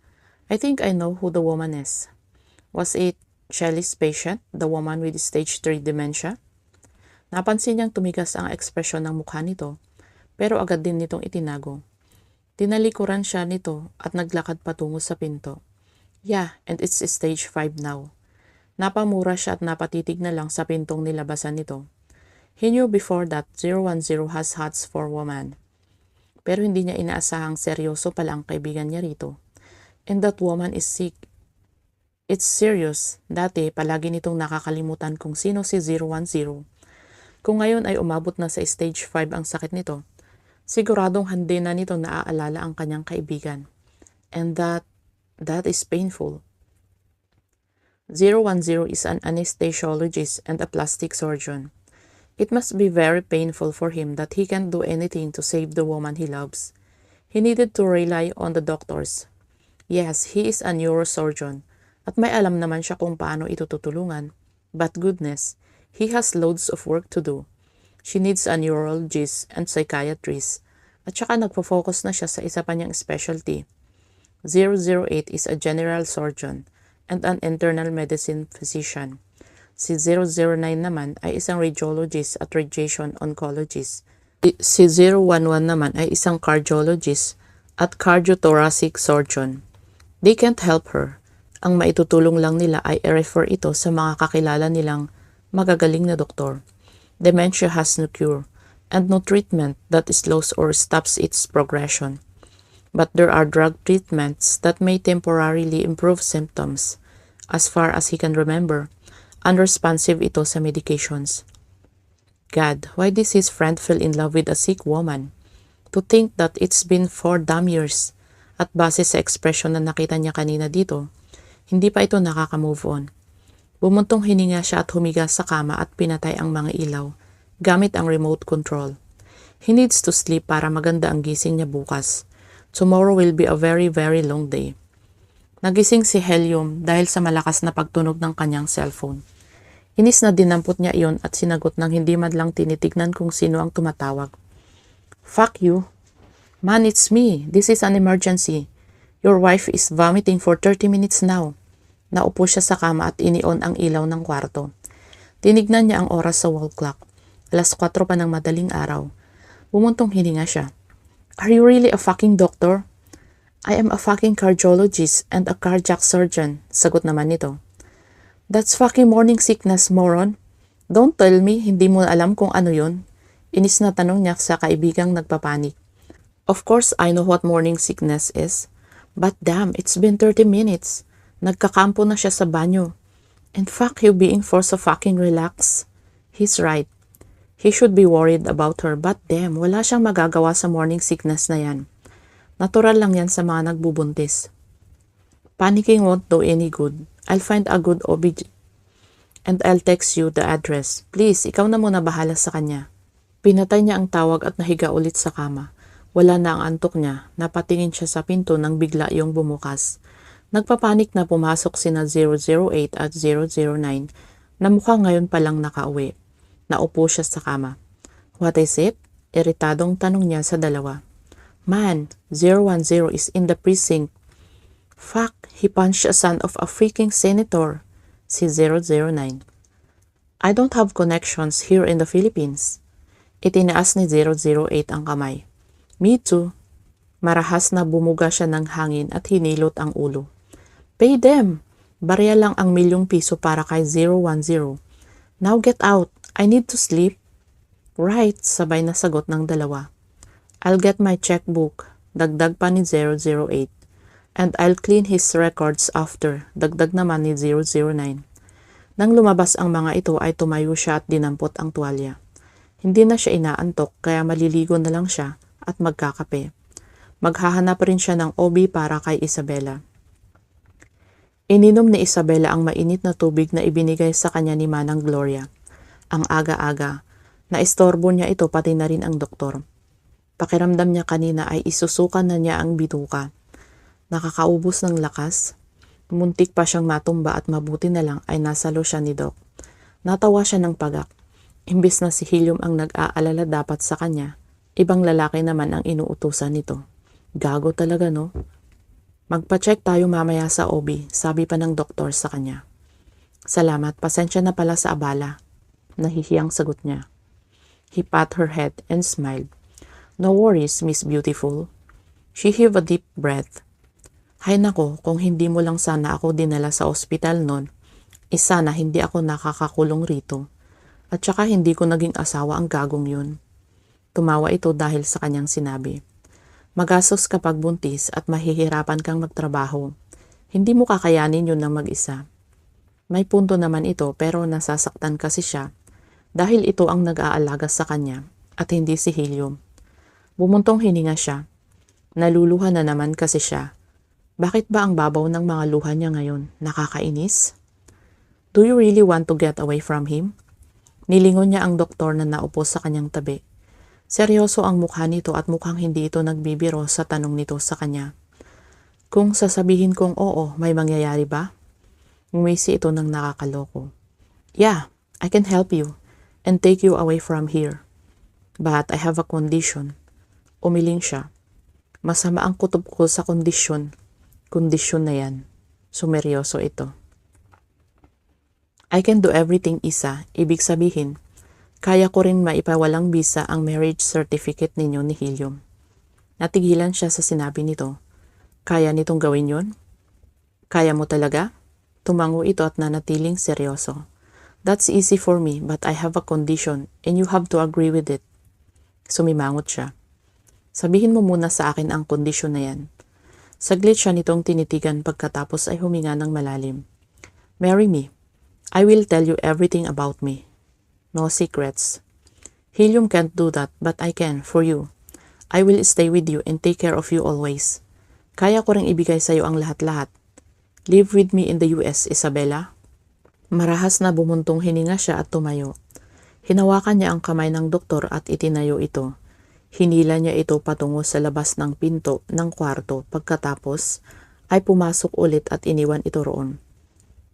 I think I know who the woman is. Was it Shelly's patient, the woman with stage 3 dementia? Napansin niyang tumigas ang ekspresyon ng mukha nito, pero agad din nitong itinago. Tinalikuran siya nito at naglakad patungo sa pinto. Yeah, and it's stage 5 now. Napamura siya at napatitig na lang sa pintong nilabasan nito. He knew before that 010 has hots for woman. Pero hindi niya inaasahang seryoso pala ang kaibigan niya rito. And that woman is sick. It's serious. Dati, palagi nitong nakakalimutan kung sino si 010. Kung ngayon ay umabot na sa stage 5 ang sakit nito, siguradong hindi na nito naaalala ang kanyang kaibigan. And that is painful. 010 is an anesthesiologist and a plastic surgeon. It must be very painful for him that he can't do anything to save the woman he loves. He needed to rely on the doctors. Yes, he is a neurosurgeon at may alam naman siya kung paano ito tutulungan. But goodness, he has loads of work to do. She needs a neurologist and psychiatrist. At saka nagpo-focus na siya sa isa pa niyang specialty. 008 is a general surgeon and an internal medicine physician. Si 009 naman ay isang radiologist at radiation oncologist. Si 011 naman ay isang cardiologist at cardiothoracic surgeon. They can't help her. Ang maitutulong lang nila ay i-refer ito sa mga kakilala nilang magagaling na doktor. Dementia has no cure and no treatment that slows or stops its progression. But there are drug treatments that may temporarily improve symptoms. As far as he can remember, unresponsive ito sa medications. God, why does his friend fall in love with a sick woman? To think that it's been 4 damn years. At base sa ekspresyon na nakita niya kanina dito, hindi pa ito nakaka-move on. Bumuntong hininga siya at humiga sa kama at pinatay ang mga ilaw gamit ang remote control. He needs to sleep para maganda ang gising niya bukas. Tomorrow will be a very, very long day. Nagising si Helium dahil sa malakas na pagtunog ng kanyang cellphone. Inis na dinampot niya iyon at sinagot ng hindi man lang tinitignan kung sino ang tumatawag. Fuck you. Man, it's me. This is an emergency. Your wife is vomiting for 30 minutes now. Naupo siya sa kama at inion ang ilaw ng kwarto. Tinignan niya ang oras sa wall clock. 4:00 pa ng madaling araw. Bumuntong hininga siya. Are you really a fucking doctor? I am a fucking cardiologist and a cardiac surgeon, sagot naman nito. That's fucking morning sickness, moron. Don't tell me hindi mo alam kung ano yun. Inis na tanong niya sa kaibigang nagpapanik. Of course, I know what morning sickness is. But damn, it's been 30 minutes. Nagkakampo na siya sa banyo. And fuck you being forced to fucking relax. He's right. He should be worried about her, but damn, wala siyang magagawa sa morning sickness na yan. Natural lang yan sa mga nagbubuntis. Panicking won't do any good. I'll find a good OB and I'll text you the address. Please, ikaw na muna bahala sa kanya. Pinatay niya ang tawag at nahiga ulit sa kama. Wala na ang antok niya. Napatingin siya sa pinto nang bigla yung bumukas. Nagpapanik na pumasok sina 008 at 009 na mukha ngayon palang nakauwi. Naupo siya sa kama. What is it? Iritadong tanong niya sa dalawa. Man, 010 is in the precinct. Fuck, he punched a son of a freaking senator. Si 009. I don't have connections here in the Philippines. Itinaas ni 008 ang kamay. Me too. Marahas na bumuga siya ng hangin at hinilot ang ulo. Pay them. Barya lang ang ₱1,000,000 para kay 010. Now get out. I need to sleep. Right, sabay na sagot ng dalawa. I'll get my checkbook. Dagdag pa ni 008. And I'll clean his records after. Dagdag naman ni 009. Nang lumabas ang mga ito ay tumayo siya at dinampot ang tuwalya. Hindi na siya inaantok kaya maliligo na lang siya at magkakape. Maghahanap rin siya ng OB para kay Isabela. Ininom ni Isabela ang mainit na tubig na ibinigay sa kanya ni Manang Gloria. Ang aga-aga, naistorbo niya ito pati na rin ang doktor. Pakiramdam niya kanina ay isusukan na niya ang bituka. Nakakaubos ng lakas. Muntik pa siyang matumba at mabuti na lang ay nasalo siya ni Doc. Natawa siya ng pagak. Imbis na si Helium ang nag-aalala dapat sa kanya, ibang lalaki naman ang inuutusan nito. Gago talaga, no? Magpa-check tayo mamaya sa OB, sabi pa ng doktor sa kanya. Salamat, pasensya na pala sa abala. Nahihiyang sagot niya. He pat her head and smiled. No worries, Miss Beautiful. She heaved a deep breath. Hay nako, kung hindi mo lang sana ako dinala sa ospital nun, sana hindi ako nakakakulong rito. At saka hindi ko naging asawa ang gagong yun. Tumawa ito dahil sa kanyang sinabi. Magastos kapag buntis at mahihirapan kang magtrabaho. Hindi mo kakayanin yun ng mag-isa. May punto naman ito pero nasasaktan kasi siya dahil ito ang nag-aalaga sa kanya at hindi si Helium. Bumuntong hininga siya. Naluluha na naman kasi siya. Bakit ba ang babaw ng mga luha niya ngayon? Nakakainis? Do you really want to get away from him? Nilingon niya ang doktor na naupo sa kanyang tabi. Seryoso ang mukha nito at mukhang hindi ito nagbibiro sa tanong nito sa kanya. Kung sasabihin kong oo, may mangyayari ba? Ngumisi ito ng nakakaloko. Yeah, I can help you and take you away from here. But I have a condition. Umiling siya. Masama ang kutob ko sa kondisyon. Kondisyon na yan. Sumeryoso ito. I can do everything, Isa. Ibig sabihin, kaya ko rin maipawalang bisa ang marriage certificate ninyo ni Helium. Natigilan siya sa sinabi nito. Kaya nitong gawin yon? Kaya mo talaga? Tumango ito at nanatiling seryoso. That's easy for me, but I have a condition and you have to agree with it. Sumimangot siya. Sabihin mo muna sa akin ang kondisyon na yan. Saglit siya nitong tinitigan pagkatapos ay huminga ng malalim. Marry me. I will tell you everything about me. No secrets. Helium can't do that, but I can for you. I will stay with you and take care of you always. Kaya ko ring ibigay sa iyo ang lahat-lahat. Live with me in the US, Isabella. Marahas na bumuntong hininga siya at tumayo. Hinawakan niya ang kamay ng doktor at itinayo ito. Hinila niya ito patungo sa labas ng pinto ng kwarto pagkatapos ay pumasok ulit at iniwan ito roon.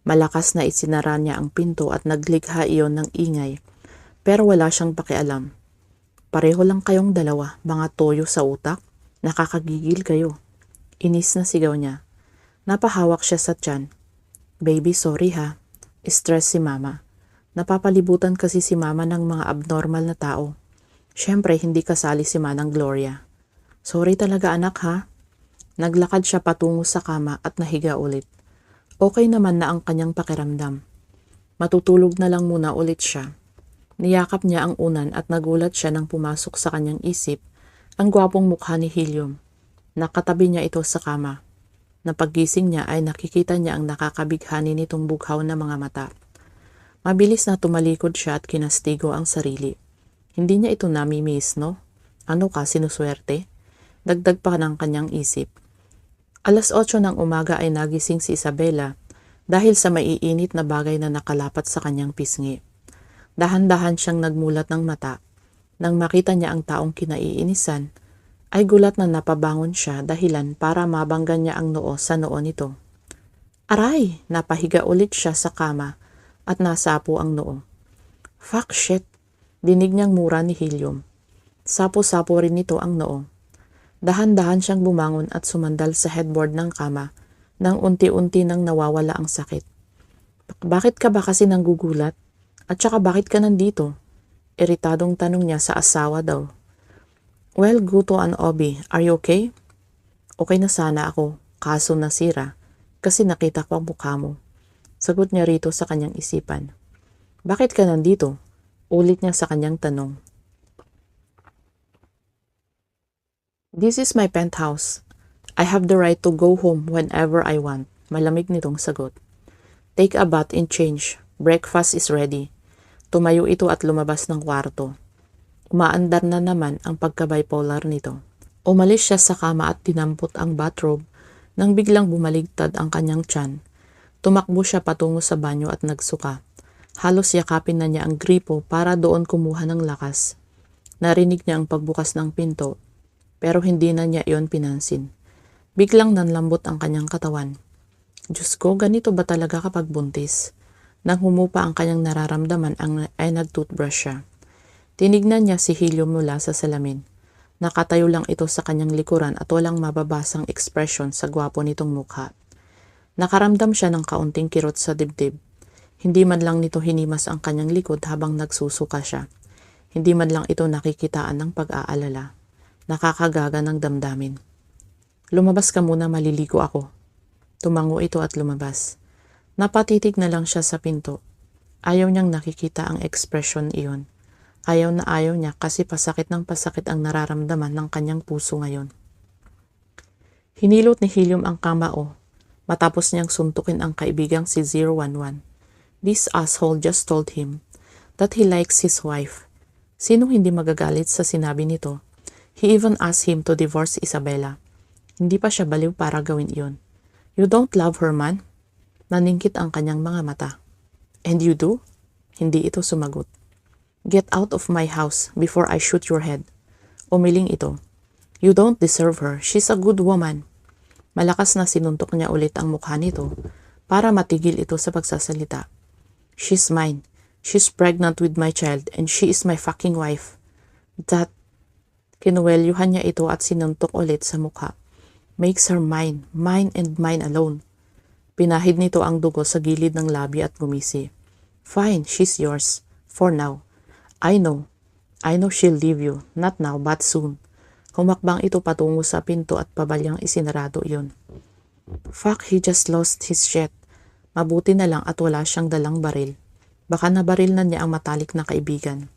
Malakas na isinara niya ang pinto at naglikha iyon ng ingay pero wala siyang pakialam. Pareho lang kayong dalawa, mga toyo sa utak. Nakakagigil kayo. Inis na sigaw niya. Napahawak siya sa tiyan. Baby, sorry ha. Stress si mama. Napapalibutan kasi si mama ng mga abnormal na tao. Siyempre, hindi kasali si Manang Gloria. Sorry talaga anak ha. Naglakad siya patungo sa kama at nahiga ulit. Okay naman na ang kanyang pakiramdam. Matutulog na lang muna ulit siya. Niyakap niya ang unan at nagulat siya nang pumasok sa kanyang isip ang gwapong mukha ni Helium. Nakatabi niya ito sa kama. Napaggising niya ay nakikita niya ang nakakabighani nitong bughaw na mga mata. Mabilis na tumalikod siya at kinastigo ang sarili. Hindi niya ito namimiss, no? Ano ka, sinuswerte? Dagdag pa ng kanyang isip. 8:00 ng umaga ay nagising si Isabella dahil sa maiinit na bagay na nakalapat sa kanyang pisngi. Dahan-dahan siyang nagmulat ng mata. Nang makita niya ang taong kinaiinisan, ay gulat na napabangon siya dahilan para mabanggan niya ang noo sa noo nito. Aray! Napahiga ulit siya sa kama at nasapo ang noo. Fuck shit! Dinig niyang mura ni Helium. Sapo-sapo rin nito ang noo. Dahan-dahan siyang bumangon at sumandal sa headboard ng kama nang unti-unti nang nawawala ang sakit. Bakit ka ba kasi nanggugulat? At saka bakit ka nandito? Iritadong tanong niya sa asawa daw. Well, Guto and Obi, are you okay? Okay na sana ako, kaso nasira, kasi nakita ko ang mukha mo. Sagot niya rito sa kanyang isipan. Bakit ka nandito? Ulit niya sa kanyang tanong. This is my penthouse. I have the right to go home whenever I want. Malamig nitong sagot. Take a bath and change. Breakfast is ready. Tumayo ito at lumabas ng kwarto. Umaandar na naman ang pagka-bipolar nito. Umalis siya sa kama at dinampot ang bathrobe nang biglang bumaligtad ang kanyang tiyan. Tumakbo siya patungo sa banyo at nagsuka. Halos yakapin na niya ang gripo para doon kumuha ng lakas. Narinig niya ang pagbukas ng pinto, pero hindi na niya iyon pinansin. Biglang nanlambot ang kanyang katawan. Diyos ko, ganito ba talaga kapag buntis? Nang humupa ang kanyang nararamdaman ay nag-toothbrush siya. Tinignan niya si Helium mula sa salamin. Nakatayo lang ito sa kanyang likuran at walang mababasang ekspresyon sa gwapo nitong mukha. Nakaramdam siya ng kaunting kirot sa dibdib. Hindi man lang nito hinimas ang kanyang likod habang nagsusuka siya. Hindi man lang ito nakikitaan ng pag-aalala. Nakakagaga ng damdamin. Lumabas ka muna, maliligo ako. Tumango ito at lumabas. Napatitig na lang siya sa pinto. Ayaw niyang nakikita ang ekspresyon iyon. Ayaw na ayaw niya kasi pasakit ng pasakit ang nararamdaman ng kanyang puso ngayon. Hinilot ni Helium ang kamao matapos niyang suntukin ang kaibigang si 011. This asshole just told him that he likes his wife. Sinong hindi magagalit sa sinabi nito? He even asked him to divorce Isabella. Hindi pa siya baliw para gawin iyon. You don't love her, man? Naningkit ang kanyang mga mata. And you do? Hindi ito sumagot. Get out of my house before I shoot your head. Umiling ito. You don't deserve her. She's a good woman. Malakas na sinuntok niya ulit ang mukha nito para matigil ito sa pagsasalita. She's mine. She's pregnant with my child and she is my fucking wife. That, kinuwelyuhan niya ito at sinuntok ulit sa mukha. Makes her mine and mine alone. Pinahid nito ang dugo sa gilid ng labi at gumisi. Fine, she's yours. For now. I know she'll leave you. Not now, but soon. Humakbang ito patungo sa pinto at pabalyang isinarado iyon. Fuck, he just lost his shit. Mabuti na lang at wala siyang dalang baril. Baka nabaril na niya ang matalik na kaibigan.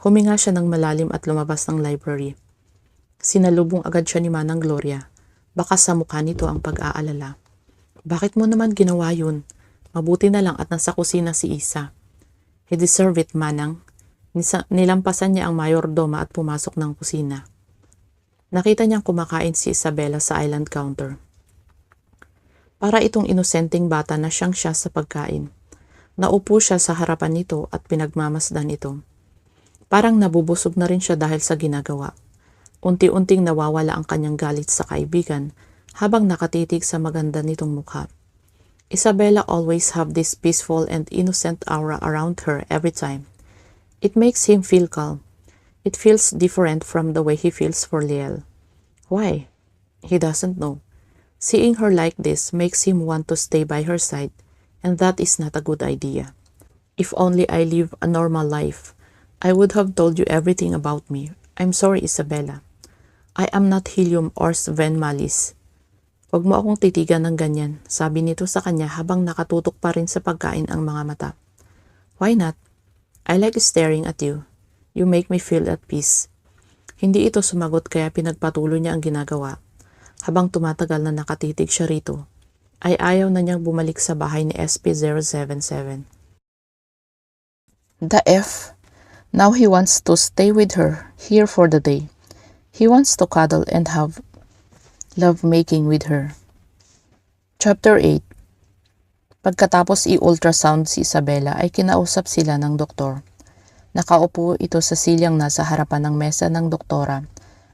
Huminga siya ng malalim at lumabas ng library. Sinalubong agad siya ni Manang Gloria. Baka sa mukha nito ang pag-aalala. Bakit mo naman ginawa yun? Mabuti na lang at nasa kusina si Isa. He deserve it, Manang. Nilampasan niya ang mayordoma at pumasok ng kusina. Nakita niyang kumakain si Isabela sa island counter. Para itong inosenteng bata na siya sa pagkain. Naupo siya sa harapan nito at pinagmamasdan ito. Parang nabubusog na rin siya dahil sa ginagawa. Unti-unting nawawala ang kanyang galit sa kaibigan habang nakatitig sa maganda nitong mukha. Isabela always have this peaceful and innocent aura around her every time. It makes him feel calm. It feels different from the way he feels for Liel. Why? He doesn't know. Seeing her like this makes him want to stay by her side, and that is not a good idea. If only I live a normal life, I would have told you everything about me. I'm sorry, Isabela. I am not Helium or Sven Malis. Huwag mo akong titigan ng ganyan, sabi nito sa kanya habang nakatutok pa rin sa pagkain ang mga mata. Why not? I like staring at you. You make me feel at peace. Hindi ito sumagot kaya pinagpatuloy niya ang ginagawa. Habang tumatagal na nakatitig siya rito, ay ayaw na niyang bumalik sa bahay ni SP077. The F. Now he wants to stay with her here for the day. He wants to cuddle and have love-making with her. Chapter 8. Pagkatapos i-ultrasound si Isabela ay kinausap sila ng doktor. Nakaupo ito sa silyang nasa harapan ng mesa ng doktora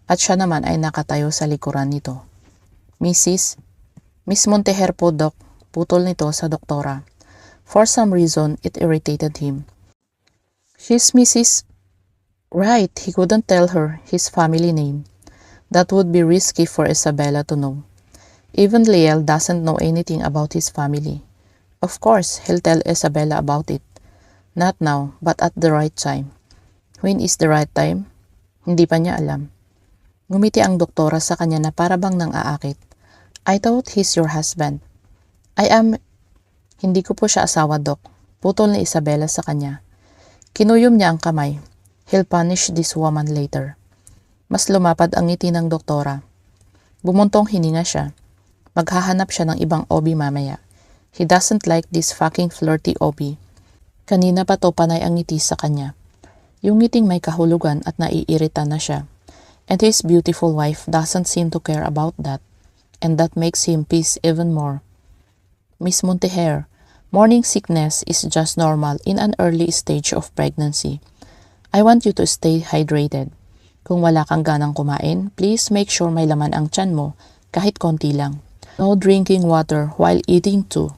at siya naman ay nakatayo sa likuran nito. Miss Monteher po, Doc, putol nito sa doktora. For some reason, it irritated him. She's Mrs. Right, he couldn't tell her his family name. That would be risky for Isabela to know. Even Liel doesn't know anything about his family. Of course, he'll tell Isabela about it. Not now, but at the right time. When is the right time? Hindi pa niya alam. Ngumiti ang doktora sa kanya na para bang nang aakit. I thought he's your husband. Hindi ko po siya asawa, Doc. Putol ni Isabela sa kanya. Kinuyom niya ang kamay. He'll punish this woman later. Mas lumapad ang ngiti ng doktora. Bumuntong hininga siya. Maghahanap siya ng ibang OB mamaya. He doesn't like this fucking flirty OB. Kanina pa to panay ang ngiti sa kanya. Yung ngiting may kahulugan at naiirita na siya. And his beautiful wife doesn't seem to care about that. And that makes him peace even more. Miss Monteher, morning sickness is just normal in an early stage of pregnancy. I want you to stay hydrated. Kung wala kang ganang kumain, please make sure may laman ang tiyan mo, kahit konti lang. No drinking water while eating too.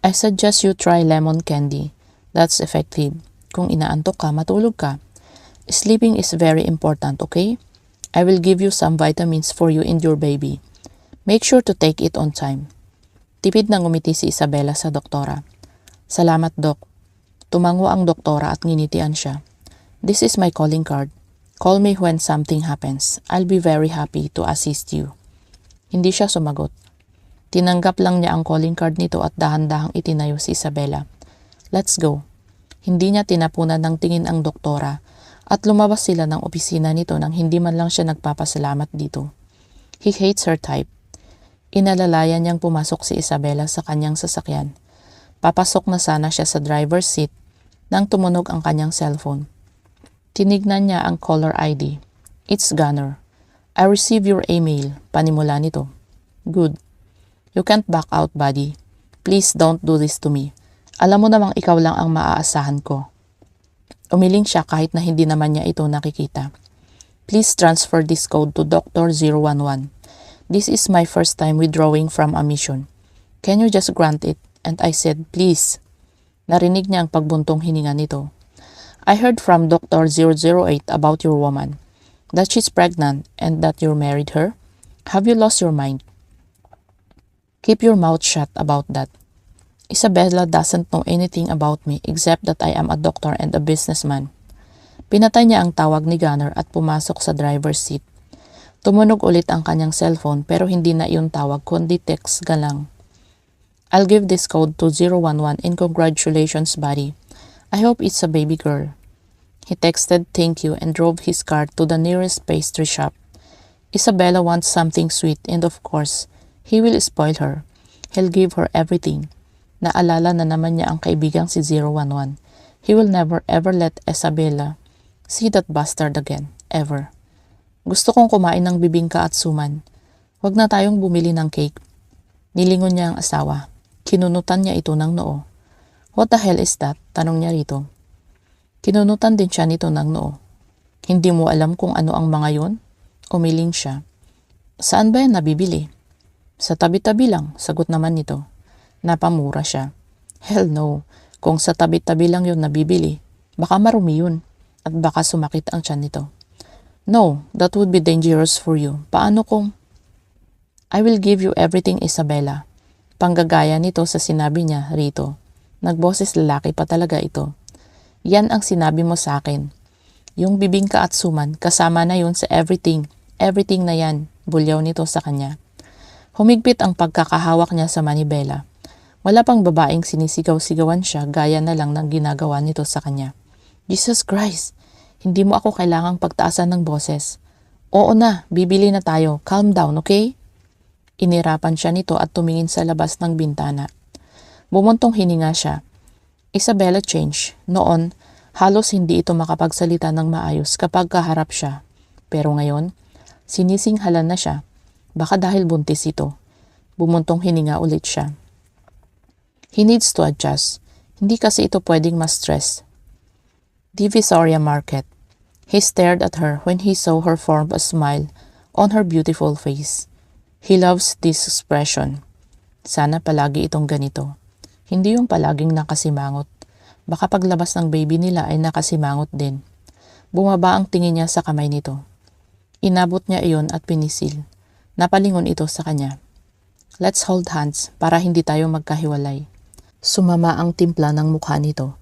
I suggest you try lemon candy. That's effective. Kung inaantok ka, matulog ka. Sleeping is very important, okay? I will give you some vitamins for you and your baby. Make sure to take it on time. Tipid na ngumiti si Isabela sa doktora. Salamat, Doc. Tumango ang doktora at nginitian siya. This is my calling card. Call me when something happens. I'll be very happy to assist you. Hindi siya sumagot. Tinanggap lang niya ang calling card nito at dahan-dahang itinayo si Isabela. Let's go. Hindi niya tinapunan ng tingin ang doktora at lumabas sila ng opisina nito nang hindi man lang siya nagpapasalamat dito. He hates her type. Inalalayan niyang pumasok si Isabela sa kanyang sasakyan. Papasok na sana siya sa driver's seat nang tumunog ang kanyang cellphone. Tinignan niya ang caller ID. It's Gunner. I received your email. Panimula nito. Good. You can't back out, buddy. Please don't do this to me. Alam mo namang ikaw lang ang maaasahan ko. Umiling siya kahit na hindi naman niya ito nakikita. Please transfer this code to Dr. 011. This is my first time withdrawing from a mission. Can you just grant it? And I said, please. Narinig niya ang pagbuntong hininga nito. I heard from Dr. 008 about your woman. That she's pregnant and that you married her. Have you lost your mind? Keep your mouth shut about that. Isabella doesn't know anything about me except that I am a doctor and a businessman. Pinatay niya ang tawag ni Gunner at pumasok sa driver's seat. Tumunog ulit ang kanyang cellphone pero hindi na iyon tawag kundi text galang. I'll give this code to 011 and congratulations buddy. I hope it's a baby girl. He texted thank you and drove his car to the nearest pastry shop. Isabella wants something sweet and of course, he will spoil her. He'll give her everything. Naalala na naman niya ang kaibigang si 011. He will never ever let Isabella see that bastard again. Ever. Gusto kong kumain ng bibingka at suman. Huwag na tayong bumili ng cake. Nilingon niya ang asawa. Kinunutan niya ito ng noo. What the hell is that? Tanong niya rito. Kinunutan din siya nito ng noo. Hindi mo alam kung ano ang mga yon? Umiling siya. Saan ba yan nabibili? Sa tabi-tabi lang, sagot naman nito. Napamura siya. Hell no, kung sa tabi-tabi lang yun nabibili, baka marumi yun at baka sumakit ang tiyan nito. No, that would be dangerous for you. Paano kung... I will give you everything, Isabella. Panggagaya nito sa sinabi niya rito. Nagboses lalaki pa talaga ito. Yan ang sinabi mo sa akin. Yung bibingka at suman, kasama na yun sa everything. Everything na yan, bulyaw nito sa kanya. Humigpit ang pagkakahawak niya sa manibela. Wala pang babaeng sinisigaw-sigawan siya gaya na lang ng ginagawa nito sa kanya. Jesus Christ, hindi mo ako kailangang pagtaasan ng boses. Oo na, bibili na tayo. Calm down, okay? Inirapan siya nito at tumingin sa labas ng bintana. Bumuntong hininga siya. Isabella changed. Noon, halos hindi ito makapagsalita ng maayos kapag kaharap siya. Pero ngayon, sinisinghalan na siya. Baka dahil buntis ito. Bumuntong hininga ulit siya. He needs to adjust. Hindi kasi ito pwedeng ma-stress. Divisoria Market. He stared at her when he saw her form a smile on her beautiful face. He loves this expression. Sana palagi itong ganito. Hindi yung palaging nakasimangot. Baka paglabas ng baby nila ay nakasimangot din. Bumaba ang tingin niya sa kamay nito. Inabot niya iyon at pinisil. Napalingon ito sa kanya. Let's hold hands para hindi tayo magkahiwalay. Sumama ang timpla ng mukha nito.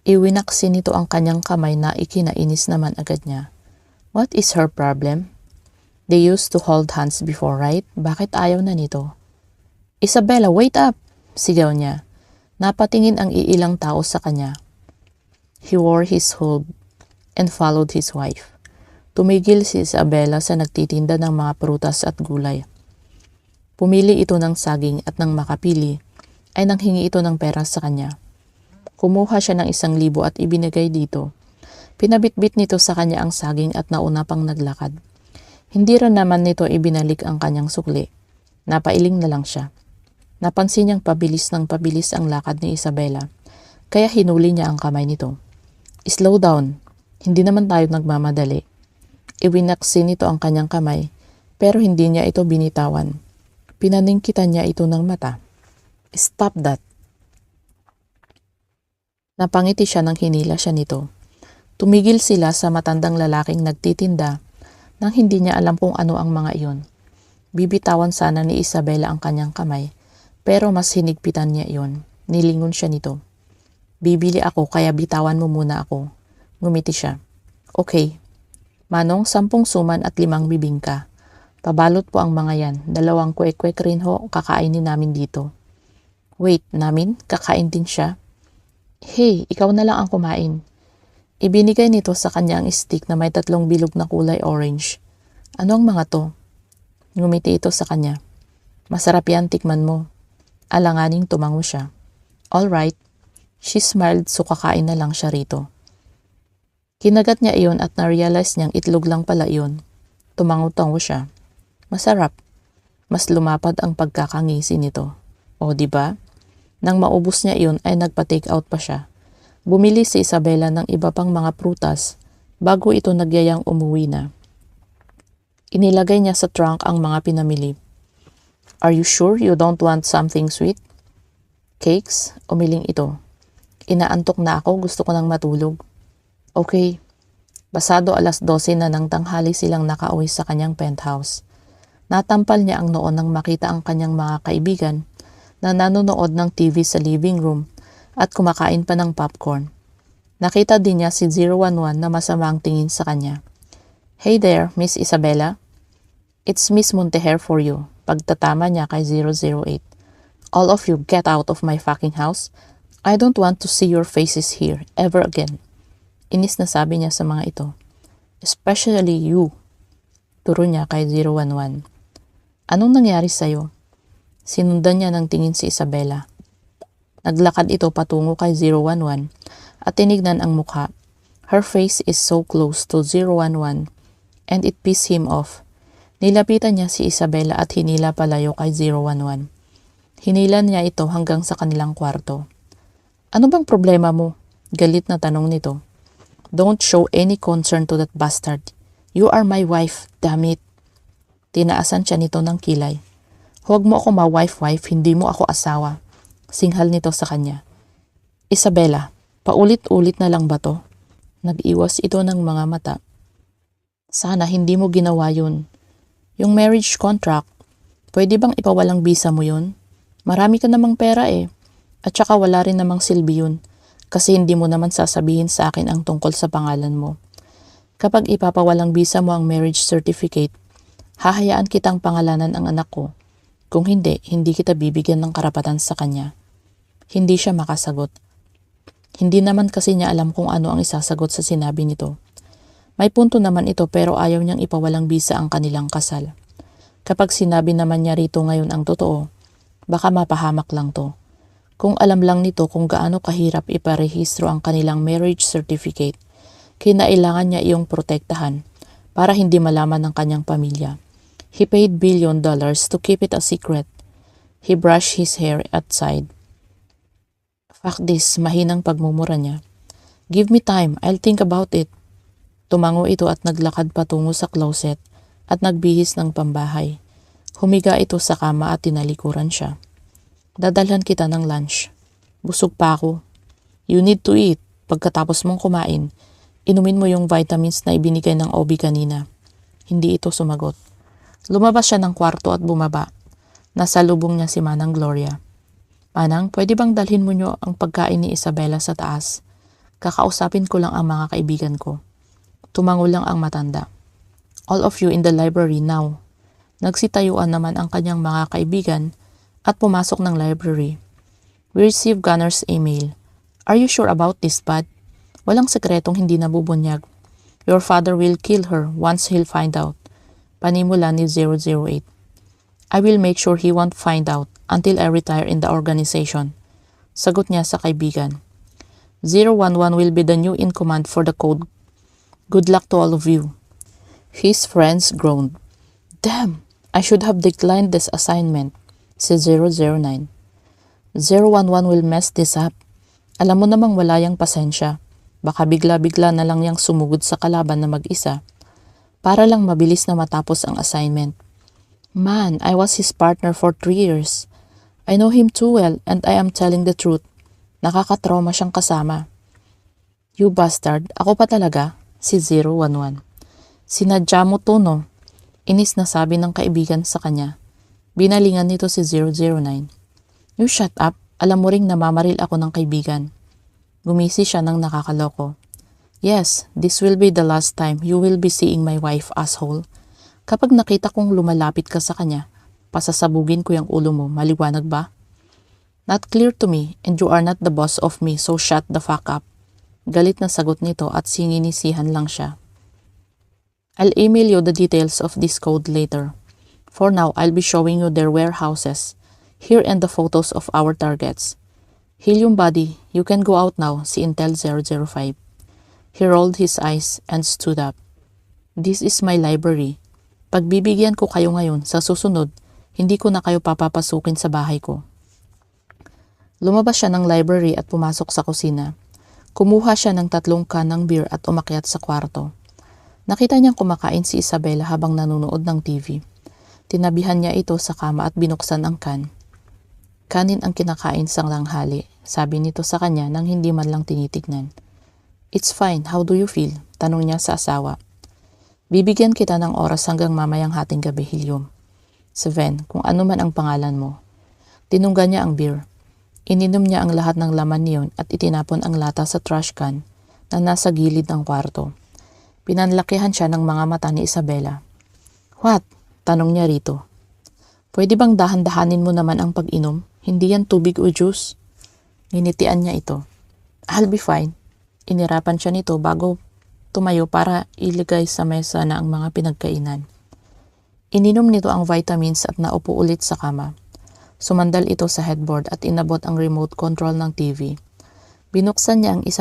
Iwinaksin nito ang kanyang kamay na ikinainis naman agad niya. What is her problem? They used to hold hands before, right? Bakit ayaw na nito? Isabella, wait up! Sigaw niya. Napatingin ang iilang tao sa kanya. He wore his hood and followed his wife. Tumigil si Isabella sa nagtitinda ng mga prutas at gulay. Pumili ito ng saging at nang makapili, ay nanghingi ito ng pera sa kanya. Kumuha siya ng 1,000 at ibinigay dito. Pinabitbit nito sa kanya ang saging at nauna pang naglakad. Hindi rin naman nito ibinalik ang kanyang sukli. Napailing na lang siya. Napansin niyang pabilis ng pabilis ang lakad ni Isabella, kaya hinuli niya ang kamay nito. Slow down, hindi naman tayo nagmamadali. Iwinaksin nito ang kanyang kamay, pero hindi niya ito binitawan. Pinaningkitan niya ito ng mata. Stop that. Napangiti siya nang hinila siya nito. Tumigil sila sa matandang lalaking nagtitinda nang hindi niya alam kung ano ang mga iyon. Bibitawan sana ni Isabella ang kanyang kamay, pero mas hinigpitan niya iyon. Nilingon siya nito. Bibili ako kaya bitawan mo muna ako. Ngumiti siya. Okay. Manong 10 suman at 5 bibingka. Pabalot po ang mga yan. 2 kwek-kwek rin ho, kakainin namin dito. Wait, namin? Kakain din siya? Hey, ikaw na lang ang kumain. Ibinigay nito sa kanya ang stick na may 3 bilog na kulay orange. Ano ang mga to? Ngumiti ito sa kanya. Masarap yan, tikman mo. Alanganing tumango siya. Alright. She smiled so kakain na lang siya rito. Kinagat niya iyon at na-realize niyang itlog lang pala iyon. Tumango-tango siya. Masarap. Mas lumapad ang pagkakangisi nito. O, diba? Nang maubos niya iyon ay nagpa-take out pa siya. Bumili si Isabela ng iba pang mga prutas bago ito nagyayang umuwi na. Inilagay niya sa trunk ang mga pinamili. Are you sure you don't want something sweet? Cakes? Umiling ito. Inaantok na ako, gusto ko nang matulog. Okay. Pasado 12:00 na ng tanghali silang nakauwi sa kanyang penthouse. Natampal niya ang noon nang makita ang kanyang mga kaibigan na nanonood ng TV sa living room at kumakain pa ng popcorn. Nakita din niya si 011 na masamang tingin sa kanya. Hey there, Miss Isabela. It's Miss Monteher for you. Pagtatama niya kay 008. All of you get out of my fucking house. I don't want to see your faces here ever again. Inis na sabi niya sa mga ito. Especially you. Turo niya kay 011. Anong nangyari sa'yo? Sinundan niya ng tingin si Isabela. Naglakad ito patungo kay 011 at tinignan ang mukha. Her face is so close to 011 and it pissed him off. Nilapitan niya si Isabela at hinila palayo kay 011. Hinila niya ito hanggang sa kanilang kwarto. Ano bang problema mo? Galit na tanong nito. Don't show any concern to that bastard. You are my wife, damn it. Tinaasan siya nito ng kilay. Huwag mo ako ma-wife-wife, hindi mo ako asawa. Singhal nito sa kanya. Isabela, paulit-ulit na lang ba to? Nag-iwas ito ng mga mata. Sana hindi mo ginawa yun. Yung marriage contract, pwede bang ipawalang bisa mo yun? Marami ka namang pera eh. At saka wala rin namang silbi yun. Kasi hindi mo naman sasabihin sa akin ang tungkol sa pangalan mo. Kapag ipapawalang bisa mo ang marriage certificate, hahayaan kitang pangalanan ang anak ko. Kung hindi, hindi kita bibigyan ng karapatan sa kanya. Hindi siya makasagot. Hindi naman kasi niya alam kung ano ang isasagot sa sinabi nito. May punto naman ito pero ayaw niyang ipawalang bisa ang kanilang kasal. Kapag sinabi naman niya rito ngayon ang totoo, baka mapahamak lang to. Kung alam lang nito kung gaano kahirap iparehistro ang kanilang marriage certificate, kinailangan niya iyong protektahan para hindi malaman ng kanyang pamilya. He paid $1 billion to keep it a secret. He brushed his hair outside. Fuck this, mahinang pagmumura niya. Give me time, I'll think about it. Tumango ito at naglakad patungo sa closet at nagbihis ng pambahay. Humiga ito sa kama at tinalikuran siya. Dadalhan kita ng lunch. Busog pa ako. You need to eat. Pagkatapos mong kumain, inumin mo yung vitamins na ibinigay ng OB kanina. Hindi ito sumagot. Lumabas siya ng kwarto at bumaba. Nasa lubong niya si Manang Gloria. Manang, pwede bang dalhin mo niyo ang pagkain ni Isabela sa taas? Kakausapin ko lang ang mga kaibigan ko. Tumango lang ang matanda. All of you in the library now. Nagsitayuan naman ang kanyang mga kaibigan at pumasok ng library. We received Gunner's email. Are you sure about this, bud? Walang sekretong hindi nabubunyag. Your father will kill her once he'll find out. Panimula ni 008. I will make sure he won't find out until I retire in the organization. Sagot niya sa kaibigan. 011 will be the new in command for the code. Good luck to all of you. His friends groaned. Damn, I should have declined this assignment, said 009. 011 will mess this up. Alam mo namang wala yang pasensya. Baka bigla-bigla na lang yang sumugod sa kalaban na mag-isa. Para lang mabilis na matapos ang assignment. Man, I was his partner for 3 years. I know him too well and I am telling the truth. Nakakatrauma siyang kasama. You bastard, ako pa talaga, si 011. Sinadya mo to, no? Inis na sabi ng kaibigan sa kanya. Binalingan nito si 009. You shut up, alam mo ring namamaril ako ng kaibigan. Gumisi siya ng nakakaloko. Yes, this will be the last time you will be seeing my wife, asshole. Kapag nakita kong lumalapit ka sa kanya, pasasabugin ko yung ulo mo, maliwanag ba? Not clear to me and you are not the boss of me, so shut the fuck up. Galit na sagot nito at singinisihan lang siya. I'll email you the details of this code later. For now, I'll be showing you their warehouses. Here and the photos of our targets. Helium body, you can go out now, si Intel 005. He rolled his eyes and stood up. This is my library. Pagbibigyan ko kayo ngayon, sa susunod, hindi ko na kayo papapasukin sa bahay ko. Lumabas siya ng library at pumasok sa kusina. Kumuha siya ng 3 can ng beer at umakyat sa kwarto. Nakita niyang kumakain si Isabela habang nanonood ng TV. Tinabihan niya ito sa kama at binuksan ang can. Kanin ang kinakain sa langhali, sabi nito sa kanya nang hindi man lang tinitignan. It's fine, how do you feel? Tanong niya sa asawa. Bibigyan kita ng oras hanggang mamayang hating gabi, Helium. 7, kung ano man ang pangalan mo. Tinungga niya ang beer. Ininom niya ang lahat ng laman niyon at itinapon ang lata sa trash can na nasa gilid ng kwarto. Pinanlakihan siya ng mga mata ni Isabela. What? Tanong niya rito. Pwede bang dahan-dahanin mo naman ang pag-inom? Hindi yan tubig o juice? Ninitian niya ito. I'll be fine. Inirapan siya nito bago tumayo para iligay sa mesa na ang mga pinagkainan. Ininom nito ang vitamins at naupo ulit sa kama. Sumandal ito sa headboard at inabot ang remote control ng TV. Binuksan niya ang isa